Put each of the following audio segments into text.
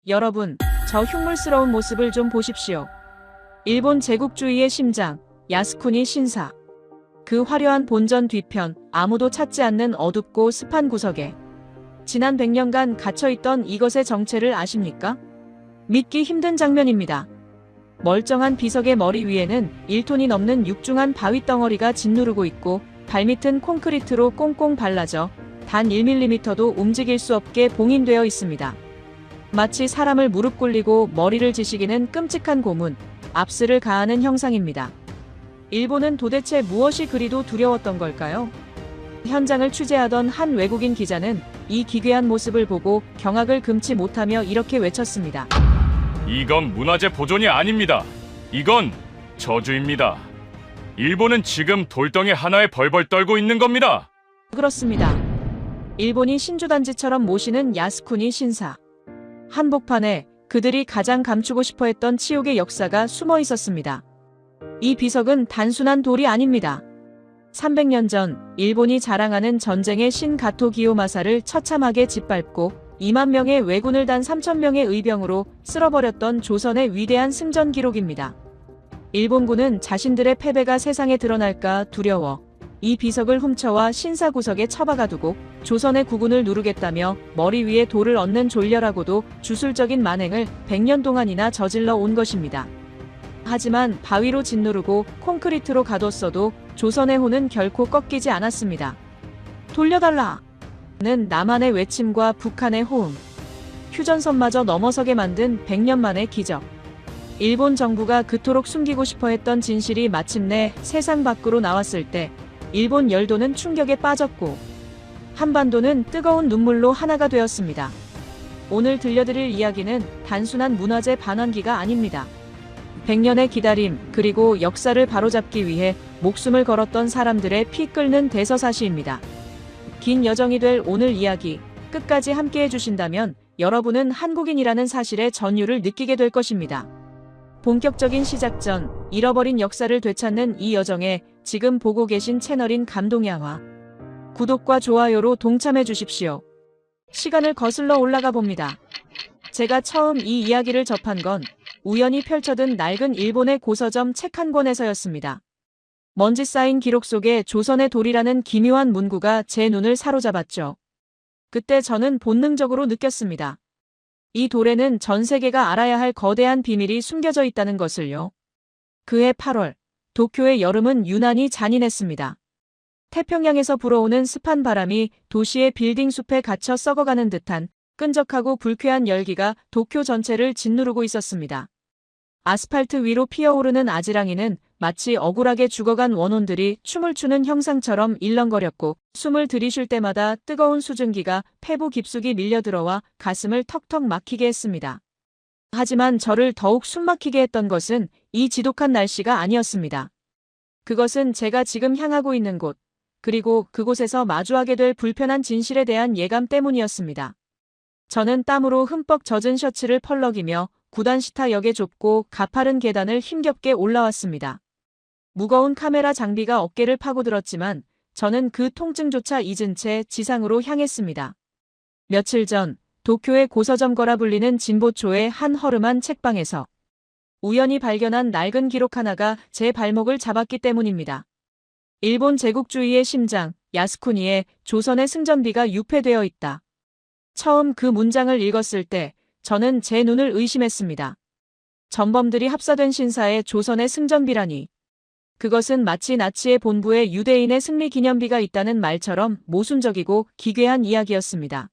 여러분, 저 흉물스러운 모습을 좀 보십시오. 일본 제국주의의 심장, 야스쿠니 신사. 그 화려한 본전 뒤편, 아무도 찾지 않는 어둡고 습한 구석에 지난 100년간 갇혀있던 이것의 정체를 아십니까? 믿기 힘든 장면입니다. 멀쩡한 비석의 머리 위에는 1톤이 넘는 육중한 바위 덩어리가 짓누르고 있고 발밑은 콘크리트로 꽁꽁 발라져 단 1mm도 움직일 수 없게 봉인되어 있습니다. 마치 사람을 무릎 꿇리고 머리를 지시기는 끔찍한 고문, 압스를 가하는 형상입니다. 일본은 도대체 무엇이 그리도 두려웠던 걸까요? 현장을 취재하던 한 외국인 기자는 이 기괴한 모습을 보고 경악을 금치 못하며 이렇게 외쳤습니다. 이건 문화재 보존이 아닙니다. 이건 저주입니다. 일본은 지금 돌덩이 하나에 벌벌 떨고 있는 겁니다. 그렇습니다. 일본이 신주단지처럼 모시는 야스쿠니 신사. 한복판에 그들이 가장 감추고 싶어 했던 치욕의 역사가 숨어 있었습니다. 이 비석은 단순한 돌이 아닙니다. 300년 전 일본이 자랑하는 전쟁의 신 가토 기요마사를 처참하게 짓밟고 2만 명의 왜군을 단 3천 명의 의병으로 쓸어버렸던 조선의 위대한 승전 기록입니다. 일본군은 자신들의 패배가 세상에 드러날까 두려워 이 비석을 훔쳐와 신사 구석에 처박아두고 조선의 국운을 누르겠다며 머리 위에 돌을 얹는 졸렬하고도 주술적인 만행을 100년 동안이나 저질러 온 것입니다. 하지만 바위로 짓누르고 콘크리트로 가뒀어도 조선의 혼은 결코 꺾이지 않았습니다. 돌려달라! 는 남한의 외침과 북한의 호응. 휴전선마저 넘어서게 만든 100년 만의 기적. 일본 정부가 그토록 숨기고 싶어 했던 진실이 마침내 세상 밖으로 나왔을 때 일본 열도는 충격에 빠졌고 한반도는 뜨거운 눈물로 하나가 되었습니다. 오늘 들려드릴 이야기는 단순한 문화재 반환기가 아닙니다. 100년의 기다림 그리고 역사를 바로잡기 위해 목숨을 걸었던 사람들의 피 끓는 대서사시입니다. 긴 여정이 될 오늘 이야기 끝까지 함께해 주신다면 여러분은 한국인이라는 사실의 전율을 느끼게 될 것입니다. 본격적인 시작 전 잃어버린 역사를 되찾는 이 여정에 지금 보고 계신 채널인 감동야화 구독과 좋아요로 동참해 주십시오. 시간을 거슬러 올라가 봅니다. 제가 처음 이 이야기를 접한 건 우연히 펼쳐든 낡은 일본의 고서점 책 한 권에서였습니다. 먼지 쌓인 기록 속에 조선의 돌이라는 기묘한 문구가 제 눈을 사로잡았죠. 그때 저는 본능적으로 느꼈습니다. 이 돌에는 전 세계가 알아야 할 거대한 비밀이 숨겨져 있다는 것을요. 그해 8월, 도쿄의 여름은 유난히 잔인했습니다. 태평양에서 불어오는 습한 바람이 도시의 빌딩 숲에 갇혀 썩어가는 듯한 끈적하고 불쾌한 열기가 도쿄 전체를 짓누르고 있었습니다. 아스팔트 위로 피어오르는 아지랑이는 마치 억울하게 죽어간 원혼들이 춤을 추는 형상처럼 일렁거렸고 숨을 들이쉴 때마다 뜨거운 수증기가 폐부 깊숙이 밀려들어와 가슴을 턱턱 막히게 했습니다. 하지만 저를 더욱 숨막히게 했던 것은 이 지독한 날씨가 아니었습니다. 그것은 제가 지금 향하고 있는 곳, 그리고 그곳에서 마주하게 될 불편한 진실에 대한 예감 때문이었습니다. 저는 땀으로 흠뻑 젖은 셔츠를 펄럭이며 구단시타역의 좁고 가파른 계단을 힘겹게 올라왔습니다. 무거운 카메라 장비가 어깨를 파고들었지만 저는 그 통증조차 잊은 채 지상으로 향했습니다. 며칠 전 도쿄의 고서점거라 불리는 진보초의 한 허름한 책방에서 우연히 발견한 낡은 기록 하나가 제 발목을 잡았기 때문입니다. 일본 제국주의의 심장, 야스쿠니에 조선의 승전비가 유폐되어 있다. 처음 그 문장을 읽었을 때 저는 제 눈을 의심했습니다. 전범들이 합사된 신사에 조선의 승전비라니. 그것은 마치 나치의 본부에 유대인의 승리 기념비가 있다는 말처럼 모순적이고 기괴한 이야기였습니다.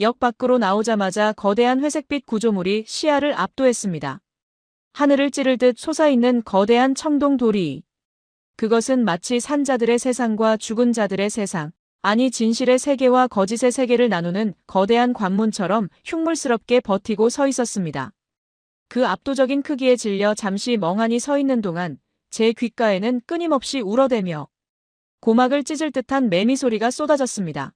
역 밖으로 나오자마자 거대한 회색빛 구조물이 시야를 압도했습니다. 하늘을 찌를 듯 솟아있는 거대한 청동 돌이. 그것은 마치 산자들의 세상과 죽은 자들의 세상, 아니 진실의 세계와 거짓의 세계를 나누는 거대한 관문처럼 흉물스럽게 버티고 서 있었습니다. 그 압도적인 크기에 질려 잠시 멍하니 서 있는 동안 제 귓가에는 끊임없이 울어대며 고막을 찢을 듯한 매미 소리가 쏟아졌습니다.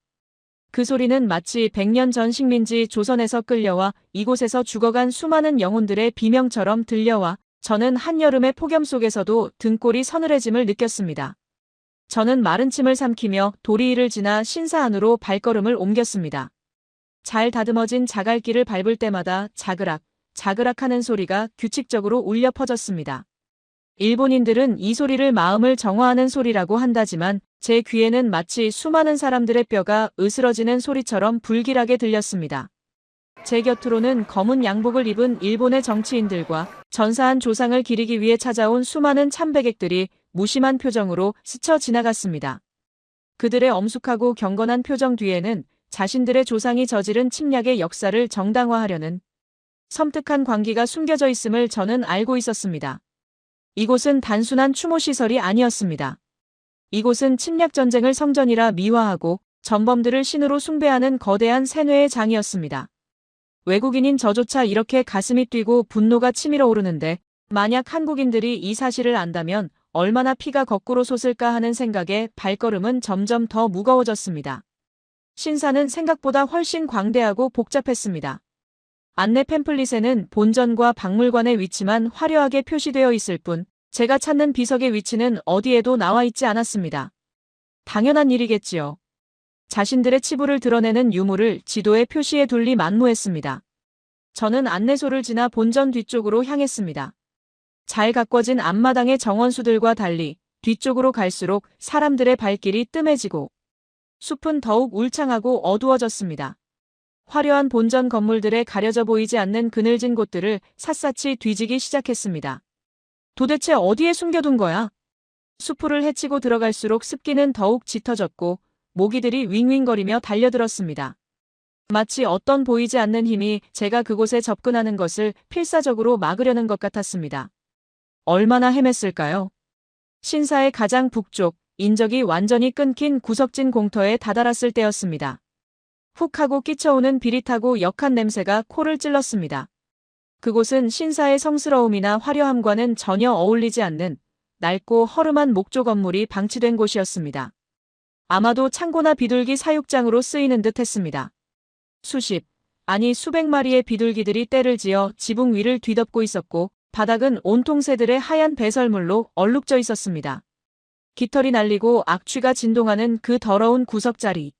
그 소리는 마치 100년 전 식민지 조선에서 끌려와 이곳에서 죽어간 수많은 영혼들의 비명처럼 들려와 저는 한여름의 폭염 속에서도 등골이 서늘해짐을 느꼈습니다. 저는 마른 침을 삼키며 도리이를 지나 신사 안으로 발걸음을 옮겼습니다. 잘 다듬어진 자갈길을 밟을 때마다 자그락, 자그락 하는 소리가 규칙적으로 울려 퍼졌습니다. 일본인들은 이 소리를 마음을 정화하는 소리라고 한다지만 제 귀에는 마치 수많은 사람들의 뼈가 으스러지는 소리처럼 불길하게 들렸습니다. 제 곁으로는 검은 양복을 입은 일본의 정치인들과 전사한 조상을 기리기 위해 찾아온 수많은 참배객들이 무심한 표정으로 스쳐 지나갔습니다. 그들의 엄숙하고 경건한 표정 뒤에는 자신들의 조상이 저지른 침략의 역사를 정당화하려는 섬뜩한 광기가 숨겨져 있음을 저는 알고 있었습니다. 이곳은 단순한 추모시설이 아니었습니다. 이곳은 침략전쟁을 성전이라 미화하고 전범들을 신으로 숭배하는 거대한 세뇌의 장이었습니다. 외국인인 저조차 이렇게 가슴이 뛰고 분노가 치밀어 오르는데 만약 한국인들이 이 사실을 안다면 얼마나 피가 거꾸로 솟을까 하는 생각에 발걸음은 점점 더 무거워졌습니다. 신사는 생각보다 훨씬 광대하고 복잡했습니다. 안내 팸플릿에는 본전과 박물관의 위치만 화려하게 표시되어 있을 뿐 제가 찾는 비석의 위치는 어디에도 나와 있지 않았습니다. 당연한 일이겠지요. 자신들의 치부를 드러내는 유물을 지도에 표시해 둘리 만무했습니다. 저는 안내소를 지나 본전 뒤쪽으로 향했습니다. 잘 가꿔진 앞마당의 정원수들과 달리 뒤쪽으로 갈수록 사람들의 발길이 뜸해지고 숲은 더욱 울창하고 어두워졌습니다. 화려한 본전 건물들에 가려져 보이지 않는 그늘진 곳들을 샅샅이 뒤지기 시작했습니다. 도대체 어디에 숨겨둔 거야? 수풀을 헤치고 들어갈수록 습기는 더욱 짙어졌고 모기들이 윙윙거리며 달려들었습니다. 마치 어떤 보이지 않는 힘이 제가 그곳에 접근하는 것을 필사적으로 막으려는 것 같았습니다. 얼마나 헤맸을까요? 신사의 가장 북쪽, 인적이 완전히 끊긴 구석진 공터에 다다랐을 때였습니다. 훅 하고 끼쳐오는 비릿하고 역한 냄새가 코를 찔렀습니다. 그곳은 신사의 성스러움이나 화려함과는 전혀 어울리지 않는 낡고 허름한 목조 건물이 방치된 곳이었습니다. 아마도 창고나 비둘기 사육장으로 쓰이는 듯 했습니다. 수십, 아니 수백 마리의 비둘기들이 떼를 지어 지붕 위를 뒤덮고 있었고 바닥은 온통 새들의 하얀 배설물로 얼룩져 있었습니다. 깃털이 날리고 악취가 진동하는 그 더러운 구석자리.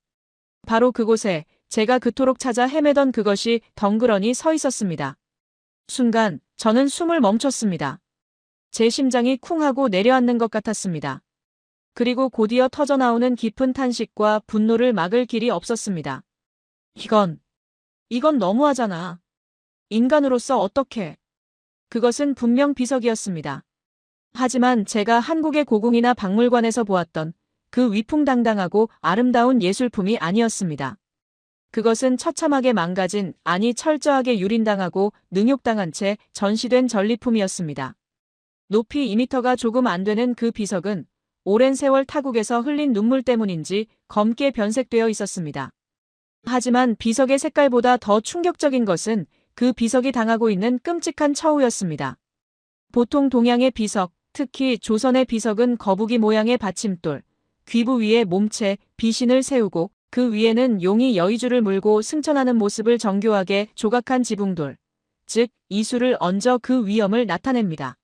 바로 그곳에 제가 그토록 찾아 헤매던 그것이 덩그러니 서 있었습니다. 순간 저는 숨을 멈췄습니다. 제 심장이 쿵 하고 내려앉는 것 같았습니다. 그리고 곧이어 터져나오는 깊은 탄식과 분노를 막을 길이 없었습니다. 이건 너무하잖아. 인간으로서 어떻게. 그것은 분명 비석이었습니다. 하지만 제가 한국의 고궁이나 박물관에서 보았던 그 위풍당당하고 아름다운 예술품이 아니었습니다. 그것은 처참하게 망가진, 아니 철저하게 유린당하고 능욕당한 채 전시된 전리품이었습니다. 높이 2미터가 조금 안 되는 그 비석은 오랜 세월 타국에서 흘린 눈물 때문인지 검게 변색되어 있었습니다. 하지만 비석의 색깔보다 더 충격적인 것은 그 비석이 당하고 있는 끔찍한 처우였습니다. 보통 동양의 비석, 특히 조선의 비석은 거북이 모양의 받침돌, 귀부 위에 몸체, 비신을 세우고 그 위에는 용이 여의주를 물고 승천하는 모습을 정교하게 조각한 지붕돌, 즉 이수를 얹어 그 위엄을 나타냅니다.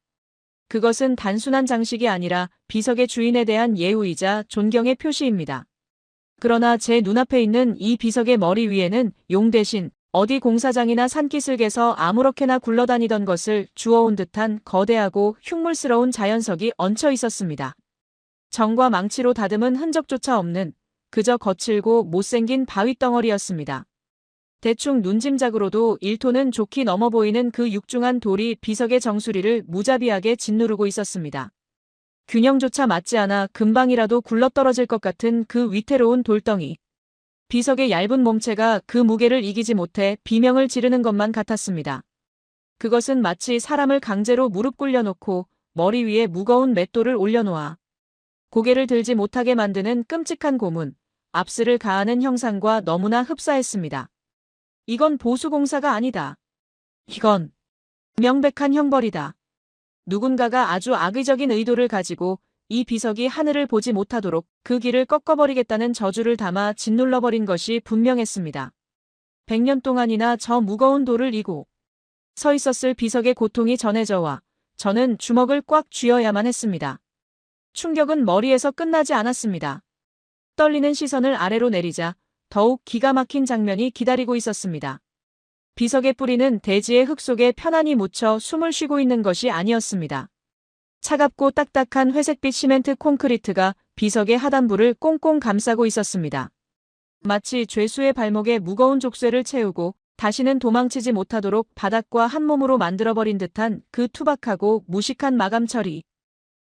그것은 단순한 장식이 아니라 비석의 주인에 대한 예우이자 존경의 표시입니다. 그러나 제 눈앞에 있는 이 비석의 머리 위에는 용 대신 어디 공사장이나 산기슭에서 아무렇게나 굴러다니던 것을 주워온 듯한 거대하고 흉물스러운 자연석이 얹혀 있었습니다. 정과 망치로 다듬은 흔적조차 없는 그저 거칠고 못생긴 바위덩어리였습니다. 대충 눈짐작으로도 1톤은 좋게 넘어 보이는 그 육중한 돌이 비석의 정수리를 무자비하게 짓누르고 있었습니다. 균형조차 맞지 않아 금방이라도 굴러떨어질 것 같은 그 위태로운 돌덩이. 비석의 얇은 몸체가 그 무게를 이기지 못해 비명을 지르는 것만 같았습니다. 그것은 마치 사람을 강제로 무릎 꿇려놓고 머리 위에 무거운 맷돌을 올려놓아 고개를 들지 못하게 만드는 끔찍한 고문, 압스를 가하는 형상과 너무나 흡사했습니다. 이건 보수공사가 아니다. 이건 명백한 형벌이다. 누군가가 아주 악의적인 의도를 가지고 이 비석이 하늘을 보지 못하도록 그 길을 꺾어버리겠다는 저주를 담아 짓눌러버린 것이 분명했습니다. 100년 동안이나 저 무거운 돌을 이고 서 있었을 비석의 고통이 전해져와 저는 주먹을 꽉 쥐어야만 했습니다. 충격은 머리에서 끝나지 않았습니다. 떨리는 시선을 아래로 내리자 더욱 기가 막힌 장면이 기다리고 있었습니다. 비석의 뿌리는 대지의 흙 속에 편안히 묻혀 숨을 쉬고 있는 것이 아니었습니다. 차갑고 딱딱한 회색빛 시멘트 콘크리트가 비석의 하단부를 꽁꽁 감싸고 있었습니다. 마치 죄수의 발목에 무거운 족쇄를 채우고 다시는 도망치지 못하도록 바닥과 한 몸으로 만들어버린 듯한 그 투박하고 무식한 마감 처리.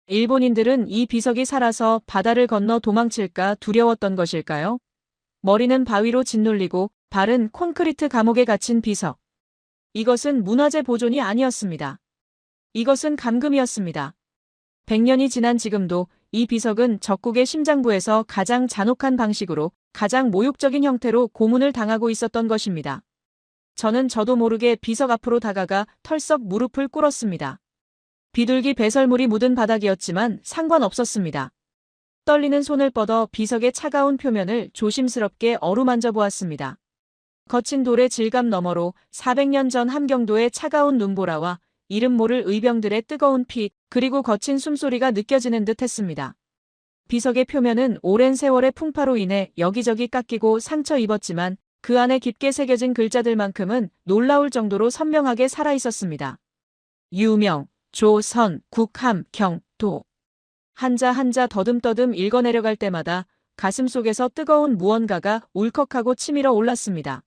일본인들은 이 비석이 살아서 바다를 건너 도망칠까 두려웠던 것일까요? 머리는 바위로 짓눌리고 발은 콘크리트 감옥에 갇힌 비석. 이것은 문화재 보존이 아니었습니다. 이것은 감금이었습니다. 100년이 지난 지금도 이 비석은 적국의 심장부에서 가장 잔혹한 방식으로 가장 모욕적인 형태로 고문을 당하고 있었던 것입니다. 저는 저도 모르게 비석 앞으로 다가가 털썩 무릎을 꿇었습니다. 비둘기 배설물이 묻은 바닥이었지만 상관없었습니다. 떨리는 손을 뻗어 비석의 차가운 표면을 조심스럽게 어루만져 보았습니다. 거친 돌의 질감 너머로 400년 전 함경도의 차가운 눈보라와 이름 모를 의병들의 뜨거운 피, 그리고 거친 숨소리가 느껴지는 듯 했습니다. 비석의 표면은 오랜 세월의 풍파로 인해 여기저기 깎이고 상처 입었지만 그 안에 깊게 새겨진 글자들만큼은 놀라울 정도로 선명하게 살아있었습니다. 유명, 조선, 국함, 경, 도. 한자 한자 더듬더듬 읽어내려갈 때마다 가슴속에서 뜨거운 무언가가 울컥하고 치밀어 올랐습니다.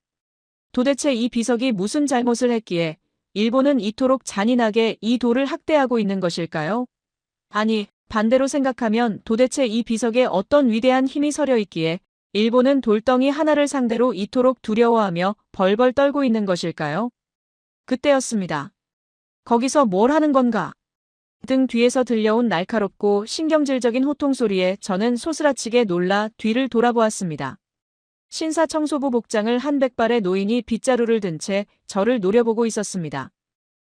도대체 이 비석이 무슨 잘못을 했기에 일본은 이토록 잔인하게 이 돌을 학대하고 있는 것일까요? 아니, 반대로 생각하면 도대체 이 비석에 어떤 위대한 힘이 서려 있기에 일본은 돌덩이 하나를 상대로 이토록 두려워하며 벌벌 떨고 있는 것일까요? 그때였습니다. 거기서 뭘 하는 건가? 등 뒤에서 들려온 날카롭고 신경질적인 호통 소리에 저는 소스라치게 놀라 뒤를 돌아보았습니다. 신사청소부 복장을 한 백발의 노인이 빗자루를 든 채 저를 노려보고 있었습니다.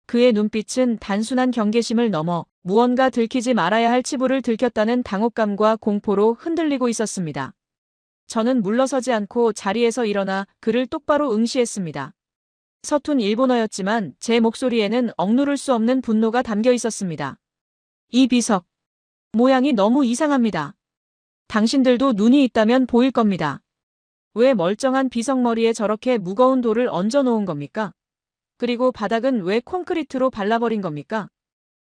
그의 눈빛은 단순한 경계심을 넘어 무언가 들키지 말아야 할 치부를 들켰다는 당혹감과 공포로 흔들리고 있었습니다. 저는 물러서지 않고 자리에서 일어나 그를 똑바로 응시했습니다. 서툰 일본어였지만 제 목소리에는 억누를 수 없는 분노가 담겨 있었습니다. 이 비석, 모양이 너무 이상합니다. 당신들도 눈이 있다면 보일 겁니다. 왜 멀쩡한 비석머리에 저렇게 무거운 돌을 얹어 놓은 겁니까? 그리고 바닥은 왜 콘크리트로 발라버린 겁니까?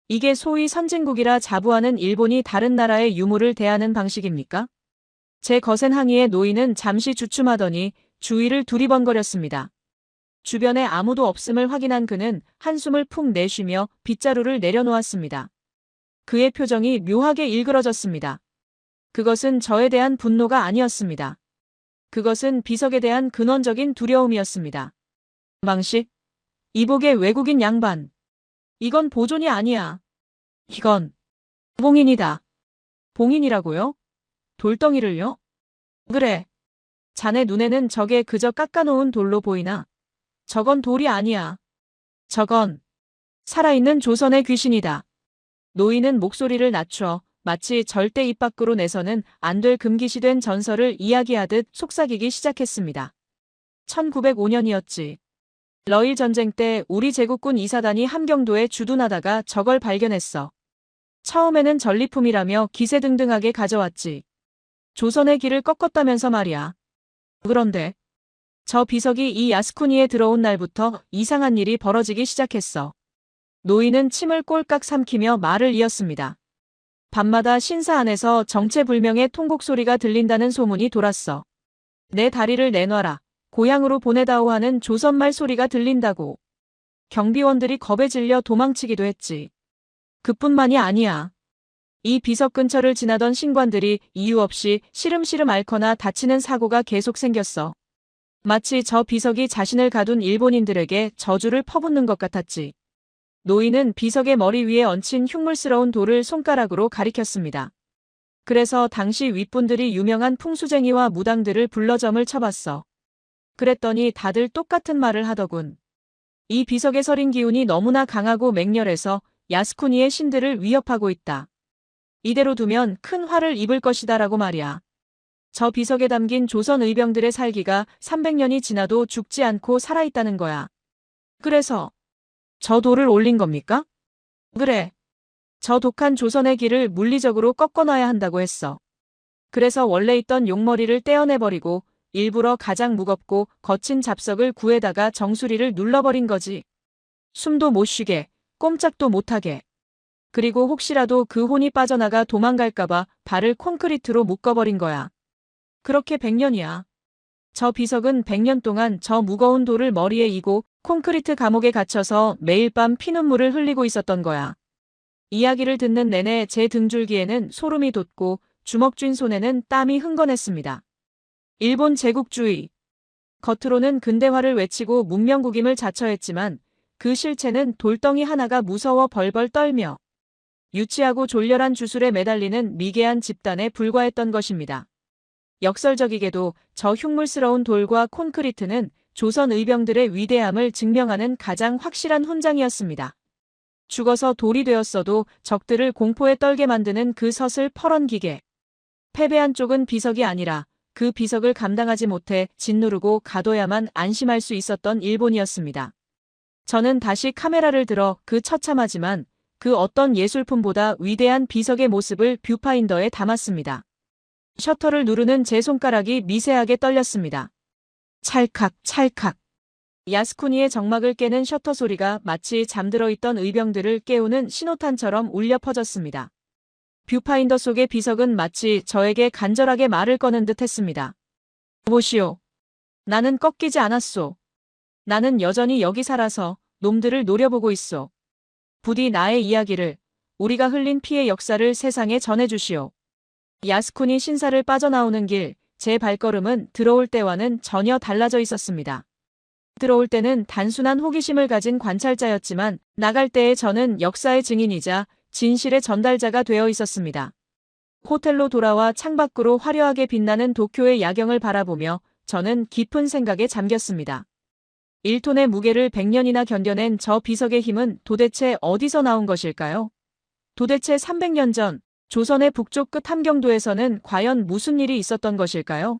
이게 소위 선진국이라 자부하는 일본이 다른 나라의 유물을 대하는 방식입니까? 제 거센 항의에 노인은 잠시 주춤하더니 주위를 두리번거렸습니다. 주변에 아무도 없음을 확인한 그는 한숨을 푹 내쉬며 빗자루를 내려놓았습니다. 그의 표정이 묘하게 일그러졌습니다. 그것은 저에 대한 분노가 아니었습니다. 그것은 비석에 대한 근원적인 두려움이었습니다. 망식? 이복의 외국인 양반. 이건 보존이 아니야. 이건 봉인이다. 봉인이라고요? 돌덩이를요? 그래. 자네 눈에는 저게 그저 깎아놓은 돌로 보이나? 저건 돌이 아니야. 저건 살아있는 조선의 귀신이다. 노인은 목소리를 낮춰 마치 절대 입 밖으로 내서는 안 될 금기시된 전설을 이야기하듯 속삭이기 시작했습니다. 1905년이었지. 러일 전쟁 때 우리 제국군 이사단이 함경도에 주둔하다가 저걸 발견했어. 처음에는 전리품이라며 기세등등하게 가져왔지. 조선의 길을 꺾었다면서 말이야. 그런데 저 비석이 이 야스쿠니에 들어온 날부터 이상한 일이 벌어지기 시작했어. 노인은 침을 꼴깍 삼키며 말을 이었습니다. 밤마다 신사 안에서 정체불명의 통곡 소리가 들린다는 소문이 돌았어. 내 다리를 내놔라. 고향으로 보내다오 하는 조선말 소리가 들린다고. 경비원들이 겁에 질려 도망치기도 했지. 그뿐만이 아니야. 이 비석 근처를 지나던 신관들이 이유 없이 시름시름 앓거나 다치는 사고가 계속 생겼어. 마치 저 비석이 자신을 가둔 일본인들에게 저주를 퍼붓는 것 같았지. 노인은 비석의 머리 위에 얹힌 흉물스러운 돌을 손가락으로 가리켰습니다. 그래서 당시 윗분들이 유명한 풍수쟁이와 무당들을 불러 점을 쳐봤어. 그랬더니 다들 똑같은 말을 하더군. 이 비석의 서린 기운이 너무나 강하고 맹렬해서 야스쿠니의 신들을 위협하고 있다. 이대로 두면 큰 화를 입을 것이다라고 말이야. 저 비석에 담긴 조선 의병들의 살기가 300년이 지나도 죽지 않고 살아있다는 거야. 그래서 저 돌을 올린 겁니까? 그래. 저 독한 조선의 길을 물리적으로 꺾어놔야 한다고 했어. 그래서 원래 있던 용머리를 떼어내버리고 일부러 가장 무겁고 거친 잡석을 구해다가 정수리를 눌러버린 거지. 숨도 못 쉬게, 꼼짝도 못하게. 그리고 혹시라도 그 혼이 빠져나가 도망갈까봐 발을 콘크리트로 묶어버린 거야. 그렇게 100년이야. 저 비석은 100년 동안 저 무거운 돌을 머리에 이고 콘크리트 감옥에 갇혀서 매일 밤 피눈물을 흘리고 있었던 거야. 이야기를 듣는 내내 제 등줄기에는 소름이 돋고 주먹 쥔 손에는 땀이 흥건했습니다. 일본 제국주의. 겉으로는 근대화를 외치고 문명국임을 자처했지만 그 실체는 돌덩이 하나가 무서워 벌벌 떨며 유치하고 졸렬한 주술에 매달리는 미개한 집단에 불과했던 것입니다. 역설적이게도 저 흉물스러운 돌과 콘크리트는 조선 의병들의 위대함을 증명하는 가장 확실한 훈장이었습니다. 죽어서 돌이 되었어도 적들을 공포에 떨게 만드는 그 서슬 펄언 기계. 패배한 쪽은 비석이 아니라 그 비석을 감당하지 못해 짓누르고 가둬야만 안심할 수 있었던 일본이었습니다. 저는 다시 카메라를 들어 그 처참하지만 그 어떤 예술품보다 위대한 비석의 모습을 뷰파인더에 담았습니다. 셔터를 누르는 제 손가락이 미세하게 떨렸습니다. 찰칵 찰칵. 야스쿠니의 정막을 깨는 셔터 소리가 마치 잠들어 있던 의병들을 깨우는 신호탄처럼 울려 퍼졌습니다. 뷰파인더 속의 비석은 마치 저에게 간절하게 말을 거는 듯 했습니다. 보시오. 나는 꺾이지 않았소. 나는 여전히 여기 살아서 놈들을 노려보고 있소. 부디 나의 이야기를, 우리가 흘린 피의 역사를 세상에 전해주시오. 야스쿠니 신사를 빠져나오는 길, 제 발걸음은 들어올 때와는 전혀 달라져 있었습니다. 들어올 때는 단순한 호기심을 가진 관찰자였지만 나갈 때의 저는 역사의 증인이자 진실의 전달자가 되어 있었습니다. 호텔로 돌아와 창밖으로 화려하게 빛나는 도쿄의 야경을 바라보며 저는 깊은 생각에 잠겼습니다. 1톤의 무게를 100년이나 견뎌낸 저 비석의 힘은 도대체 어디서 나온 것일까요? 도대체 300년 전 조선의 북쪽 끝 함경도에서는 과연 무슨 일이 있었던 것일까요?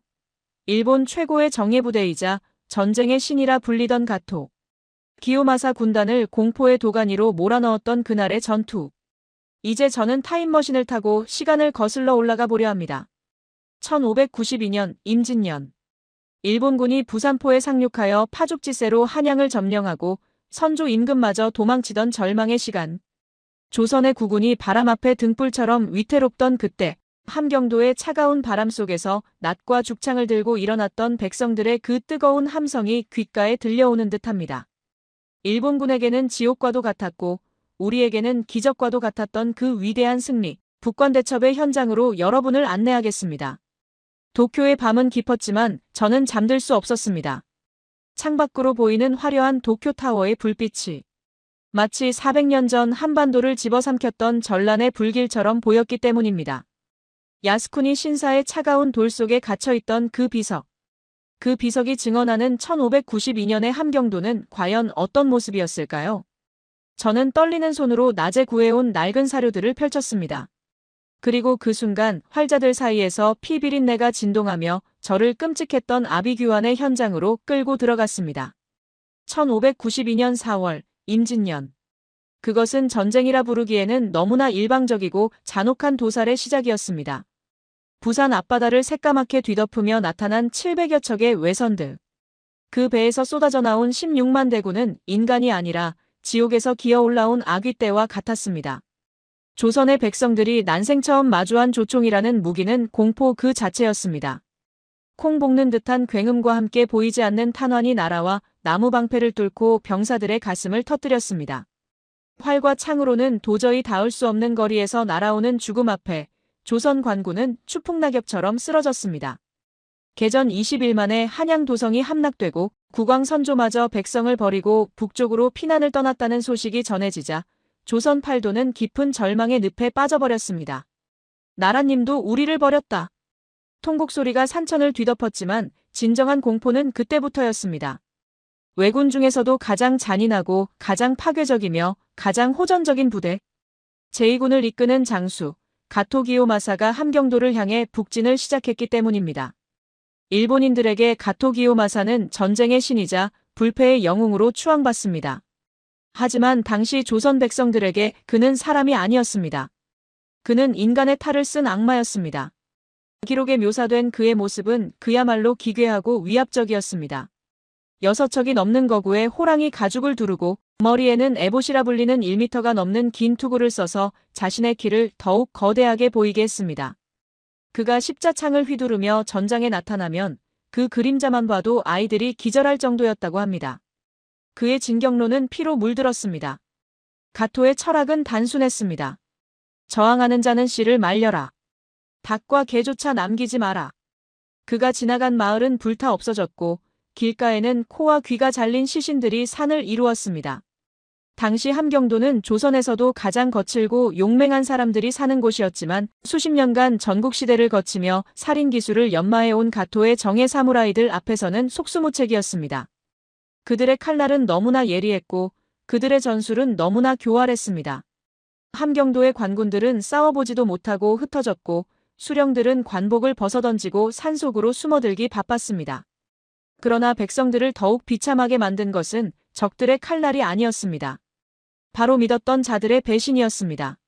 일본 최고의 정예부대이자 전쟁의 신이라 불리던 가토 기요마사 군단을 공포의 도가니로 몰아넣었던 그날의 전투. 이제 저는 타임머신을 타고 시간을 거슬러 올라가 보려 합니다. 1592년 임진년. 일본군이 부산포에 상륙하여 파죽지세로 한양을 점령하고 선조 임금마저 도망치던 절망의 시간. 조선의 국군이 바람 앞에 등불처럼 위태롭던 그때 함경도의 차가운 바람 속에서 낫과 죽창을 들고 일어났던 백성들의 그 뜨거운 함성이 귓가에 들려오는 듯합니다. 일본군에게는 지옥과도 같았고 우리에게는 기적과도 같았던 그 위대한 승리, 북관대첩의 현장으로 여러분을 안내하겠습니다. 도쿄의 밤은 깊었지만 저는 잠들 수 없었습니다. 창밖으로 보이는 화려한 도쿄타워의 불빛이 마치 400년 전 한반도를 집어삼켰던 전란의 불길처럼 보였기 때문입니다. 야스쿠니 신사의 차가운 돌 속에 갇혀있던 그 비석. 그 비석이 증언하는 1592년의 함경도는 과연 어떤 모습이었을까요? 저는 떨리는 손으로 낮에 구해온 낡은 사료들을 펼쳤습니다. 그리고 그 순간 활자들 사이에서 피 비린내가 진동하며 저를 끔찍했던 아비규환의 현장으로 끌고 들어갔습니다. 1592년 4월 임진년. 그것은 전쟁이라 부르기에는 너무나 일방적이고 잔혹한 도살의 시작이었습니다. 부산 앞바다를 새까맣게 뒤덮으며 나타난 700여 척의 외선들. 그 배에서 쏟아져 나온 16만 대군은 인간이 아니라 지옥에서 기어 올라온 아귀떼와 같았습니다. 조선의 백성들이 난생 처음 마주한 조총이라는 무기는 공포 그 자체였습니다. 콩 볶는 듯한 굉음과 함께 보이지 않는 탄환이 날아와 나무 방패를 뚫고 병사들의 가슴을 터뜨렸습니다. 활과 창으로는 도저히 닿을 수 없는 거리에서 날아오는 죽음 앞에 조선 관군은 추풍낙엽처럼 쓰러졌습니다. 개전 20일 만에 한양 도성이 함락되고 국왕 선조마저 백성을 버리고 북쪽으로 피난을 떠났다는 소식이 전해지자 조선 팔도는 깊은 절망의 늪에 빠져버렸습니다. 나라님도 우리를 버렸다. 통곡 소리가 산천을 뒤덮었지만 진정한 공포는 그때부터였습니다. 왜군 중에서도 가장 잔인하고 가장 파괴적이며 가장 호전적인 부대. 제2군을 이끄는 장수 가토 기요마사가 함경도를 향해 북진을 시작했기 때문입니다. 일본인들에게 가토 기요마사는 전쟁의 신이자 불패의 영웅으로 추앙받습니다. 하지만 당시 조선 백성들에게 그는 사람이 아니었습니다. 그는 인간의 탈을 쓴 악마였습니다. 기록에 묘사된 그의 모습은 그야말로 기괴하고 위압적이었습니다. 6척이 넘는 거구에 호랑이 가죽을 두르고 머리에는 에봇이라 불리는 1m가 넘는 긴 투구를 써서 자신의 키를 더욱 거대하게 보이게 했습니다. 그가 십자창을 휘두르며 전장에 나타나면 그 그림자만 봐도 아이들이 기절할 정도였다고 합니다. 그의 진경로는 피로 물들었습니다. 가토의 철학은 단순했습니다. 저항하는 자는 씨를 말려라. 닭과 개조차 남기지 마라. 그가 지나간 마을은 불타 없어졌고 길가에는 코와 귀가 잘린 시신들이 산을 이루었습니다. 당시 함경도는 조선에서도 가장 거칠고 용맹한 사람들이 사는 곳이었지만 수십 년간 전국시대를 거치며 살인기술을 연마해온 가토의 정예 사무라이들 앞에서는 속수무책이었습니다. 그들의 칼날은 너무나 예리했고 그들의 전술은 너무나 교활했습니다. 함경도의 관군들은 싸워보지도 못하고 흩어졌고 수령들은 관복을 벗어던지고 산속으로 숨어들기 바빴습니다. 그러나 백성들을 더욱 비참하게 만든 것은 적들의 칼날이 아니었습니다. 바로 믿었던 자들의 배신이었습니다.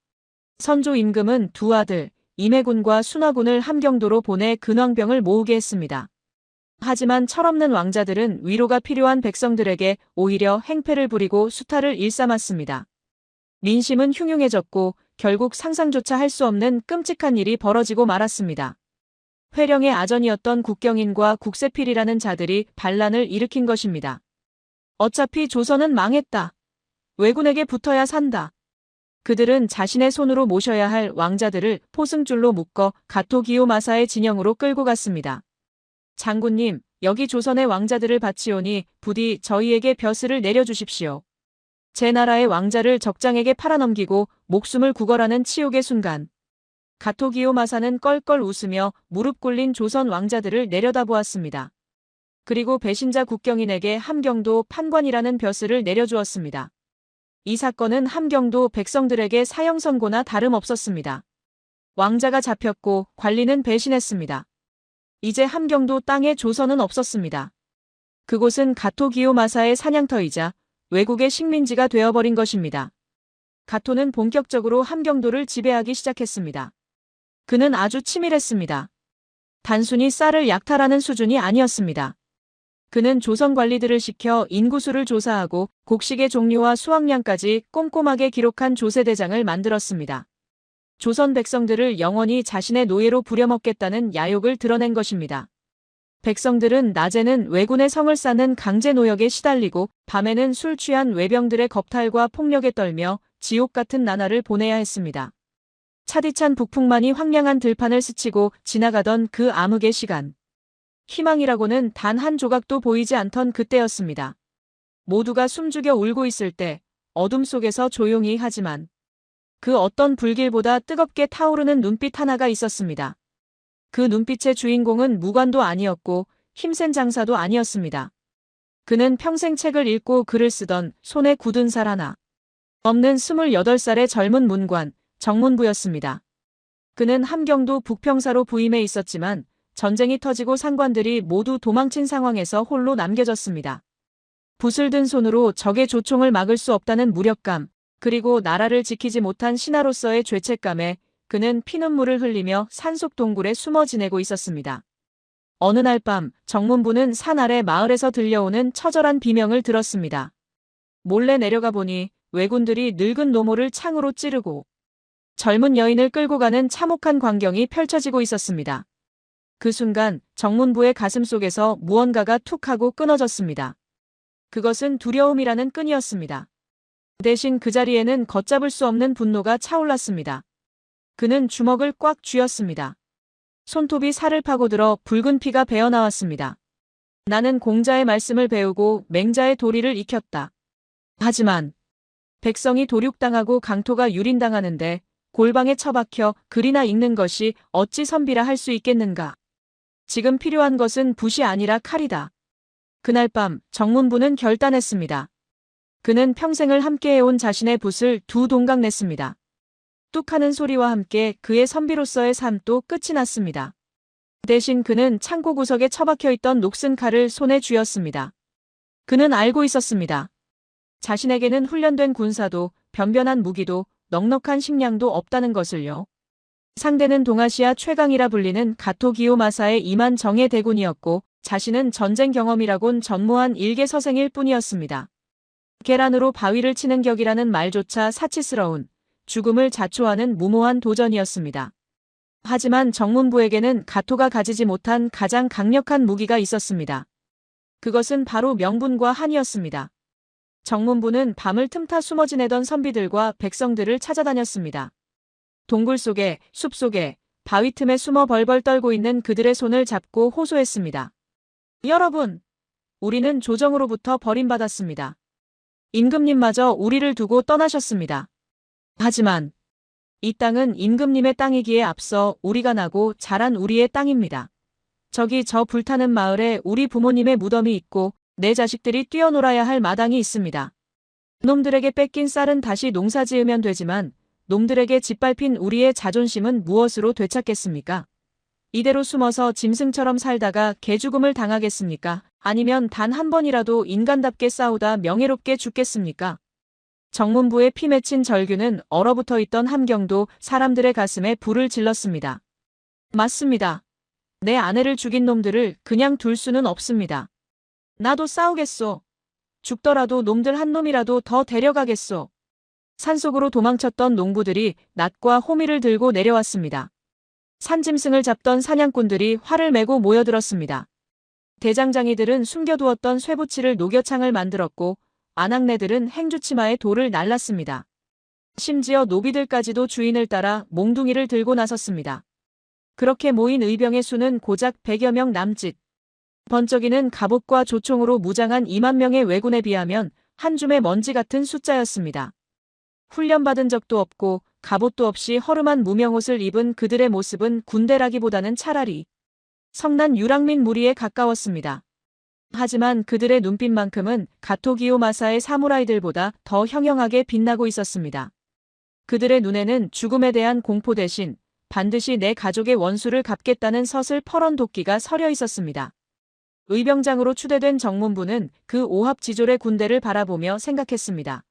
선조 임금은 두 아들 임해군과 순화군을 함경도로 보내 근왕병을 모으게 했습니다. 하지만 철없는 왕자들은 위로가 필요한 백성들에게 오히려 행패를 부리고 수탈을 일삼았습니다. 민심은 흉흉해졌고 결국 상상조차 할 수 없는 끔찍한 일이 벌어지고 말았습니다. 회령의 아전이었던 국경인과 국세필이라는 자들이 반란을 일으킨 것입니다. 어차피 조선은 망했다. 왜군에게 붙어야 산다. 그들은 자신의 손으로 모셔야 할 왕자들을 포승줄로 묶어 가토 기요마사의 진영으로 끌고 갔습니다. 장군님, 여기 조선의 왕자들을 바치오니 부디 저희에게 벼슬을 내려주십시오. 제 나라의 왕자를 적장에게 팔아넘기고 목숨을 구걸하는 치욕의 순간. 가토 기요마사는 껄껄 웃으며 무릎 꿇린 조선 왕자들을 내려다보았습니다. 그리고 배신자 국경인에게 함경도 판관이라는 벼슬을 내려주었습니다. 이 사건은 함경도 백성들에게 사형 선고나 다름없었습니다. 왕자가 잡혔고 관리는 배신했습니다. 이제 함경도 땅에 조선은 없었습니다. 그곳은 가토 기요마사의 사냥터이자 외국의 식민지가 되어버린 것입니다. 가토는 본격적으로 함경도를 지배하기 시작했습니다. 그는 아주 치밀했습니다. 단순히 쌀을 약탈하는 수준이 아니었습니다. 그는 조선 관리들을 시켜 인구수를 조사하고 곡식의 종류와 수확량까지 꼼꼼하게 기록한 조세대장을 만들었습니다. 조선 백성들을 영원히 자신의 노예로 부려먹겠다는 야욕을 드러낸 것입니다. 백성들은 낮에는 왜군의 성을 쌓는 강제 노역에 시달리고 밤에는 술 취한 외병들의 겁탈과 폭력에 떨며 지옥 같은 나날을 보내야 했습니다. 차디찬 북풍만이 황량한 들판을 스치고 지나가던 그 암흑의 시간. 희망이라고는 단 한 조각도 보이지 않던 그때였습니다. 모두가 숨죽여 울고 있을 때 어둠 속에서 조용히 하지만 그 어떤 불길보다 뜨겁게 타오르는 눈빛 하나가 있었습니다. 그 눈빛의 주인공은 무관도 아니었고 힘센 장사도 아니었습니다. 그는 평생 책을 읽고 글을 쓰던 손에 굳은 살 하나 없는 28살의 젊은 문관, 정문부였습니다. 그는 함경도 북평사로 부임해 있었지만 전쟁이 터지고 상관들이 모두 도망친 상황에서 홀로 남겨졌습니다. 붓을 든 손으로 적의 조총을 막을 수 없다는 무력감, 그리고 나라를 지키지 못한 신하로서의 죄책감에 그는 피눈물을 흘리며 산속 동굴에 숨어 지내고 있었습니다. 어느 날 밤 정문부는 산 아래 마을에서 들려오는 처절한 비명을 들었습니다. 몰래 내려가 보니 왜군들이 늙은 노모를 창으로 찌르고 젊은 여인을 끌고 가는 참혹한 광경이 펼쳐지고 있었습니다. 그 순간 정문부의 가슴 속에서 무언가가 툭 하고 끊어졌습니다. 그것은 두려움이라는 끈이었습니다. 대신 그 자리에는 걷잡을 수 없는 분노가 차올랐습니다. 그는 주먹을 꽉 쥐었습니다. 손톱이 살을 파고들어 붉은 피가 배어나왔습니다. 나는 공자의 말씀을 배우고 맹자의 도리를 익혔다. 하지만 백성이 도륙당하고 강토가 유린당하는데 골방에 처박혀 글이나 읽는 것이 어찌 선비라 할 수 있겠는가. 지금 필요한 것은 붓이 아니라 칼이다. 그날 밤 정문부는 결단했습니다. 그는 평생을 함께해온 자신의 붓을 두 동강 냈습니다. 뚝 하는 소리와 함께 그의 선비로서의 삶도 끝이 났습니다. 대신 그는 창고 구석에 처박혀 있던 녹슨 칼을 손에 쥐었습니다. 그는 알고 있었습니다. 자신에게는 훈련된 군사도 변변한 무기도 넉넉한 식량도 없다는 것을요. 상대는 동아시아 최강이라 불리는 가토 기요마사의 2만 정예 대군이었고 자신은 전쟁 경험이라곤 전무한 일개 서생일 뿐이었습니다. 계란으로 바위를 치는 격이라는 말조차 사치스러운 죽음을 자초하는 무모한 도전이었습니다. 하지만 정문부에게는 가토가 가지지 못한 가장 강력한 무기가 있었습니다. 그것은 바로 명분과 한이었습니다. 정문부는 밤을 틈타 숨어 지내던 선비들과 백성들을 찾아다녔습니다. 동굴 속에, 숲 속에, 바위 틈에 숨어 벌벌 떨고 있는 그들의 손을 잡고 호소했습니다. 여러분, 우리는 조정으로부터 버림받았습니다. 임금님마저 우리를 두고 떠나셨습니다. 하지만 이 땅은 임금님의 땅이기에 앞서 우리가 나고 자란 우리의 땅입니다. 저기 저 불타는 마을에 우리 부모님의 무덤이 있고 내 자식들이 뛰어놀아야 할 마당이 있습니다. 놈들에게 뺏긴 쌀은 다시 농사 지으면 되지만 놈들에게 짓밟힌 우리의 자존심은 무엇으로 되찾겠습니까? 이대로 숨어서 짐승처럼 살다가 개죽음을 당하겠습니까? 아니면 단 한 번이라도 인간답게 싸우다 명예롭게 죽겠습니까? 정문부의 피 맺힌 절규는 얼어붙어 있던 함경도 사람들의 가슴에 불을 질렀습니다. 맞습니다. 내 아내를 죽인 놈들을 그냥 둘 수는 없습니다. 나도 싸우겠소. 죽더라도 놈들 한 놈이라도 더 데려가겠소. 산속으로 도망쳤던 농부들이 낫과 호미를 들고 내려왔습니다. 산짐승을 잡던 사냥꾼들이 활을 메고 모여들었습니다. 대장장이들은 숨겨두었던 쇠붙이를 녹여 창을 만들었고 아낙네들은 행주치마에 돌을 날랐습니다. 심지어 노비들까지도 주인을 따라 몽둥이를 들고 나섰습니다. 그렇게 모인 의병의 수는 고작 100여 명 남짓. 번쩍이는 갑옷과 조총으로 무장한 2만 명의 왜군에 비하면 한 줌의 먼지 같은 숫자였습니다. 훈련받은 적도 없고 갑옷도 없이 허름한 무명옷을 입은 그들의 모습은 군대라기보다는 차라리 성난 유랑민 무리에 가까웠습니다. 하지만 그들의 눈빛만큼은 가토 기요마사의 사무라이들보다 더 형형하게 빛나고 있었습니다. 그들의 눈에는 죽음에 대한 공포 대신 반드시 내 가족의 원수를 갚겠다는 서슬 퍼런 도끼가 서려 있었습니다. 의병장으로 추대된 정문부는 그 오합지졸의 군대를 바라보며 생각했습니다.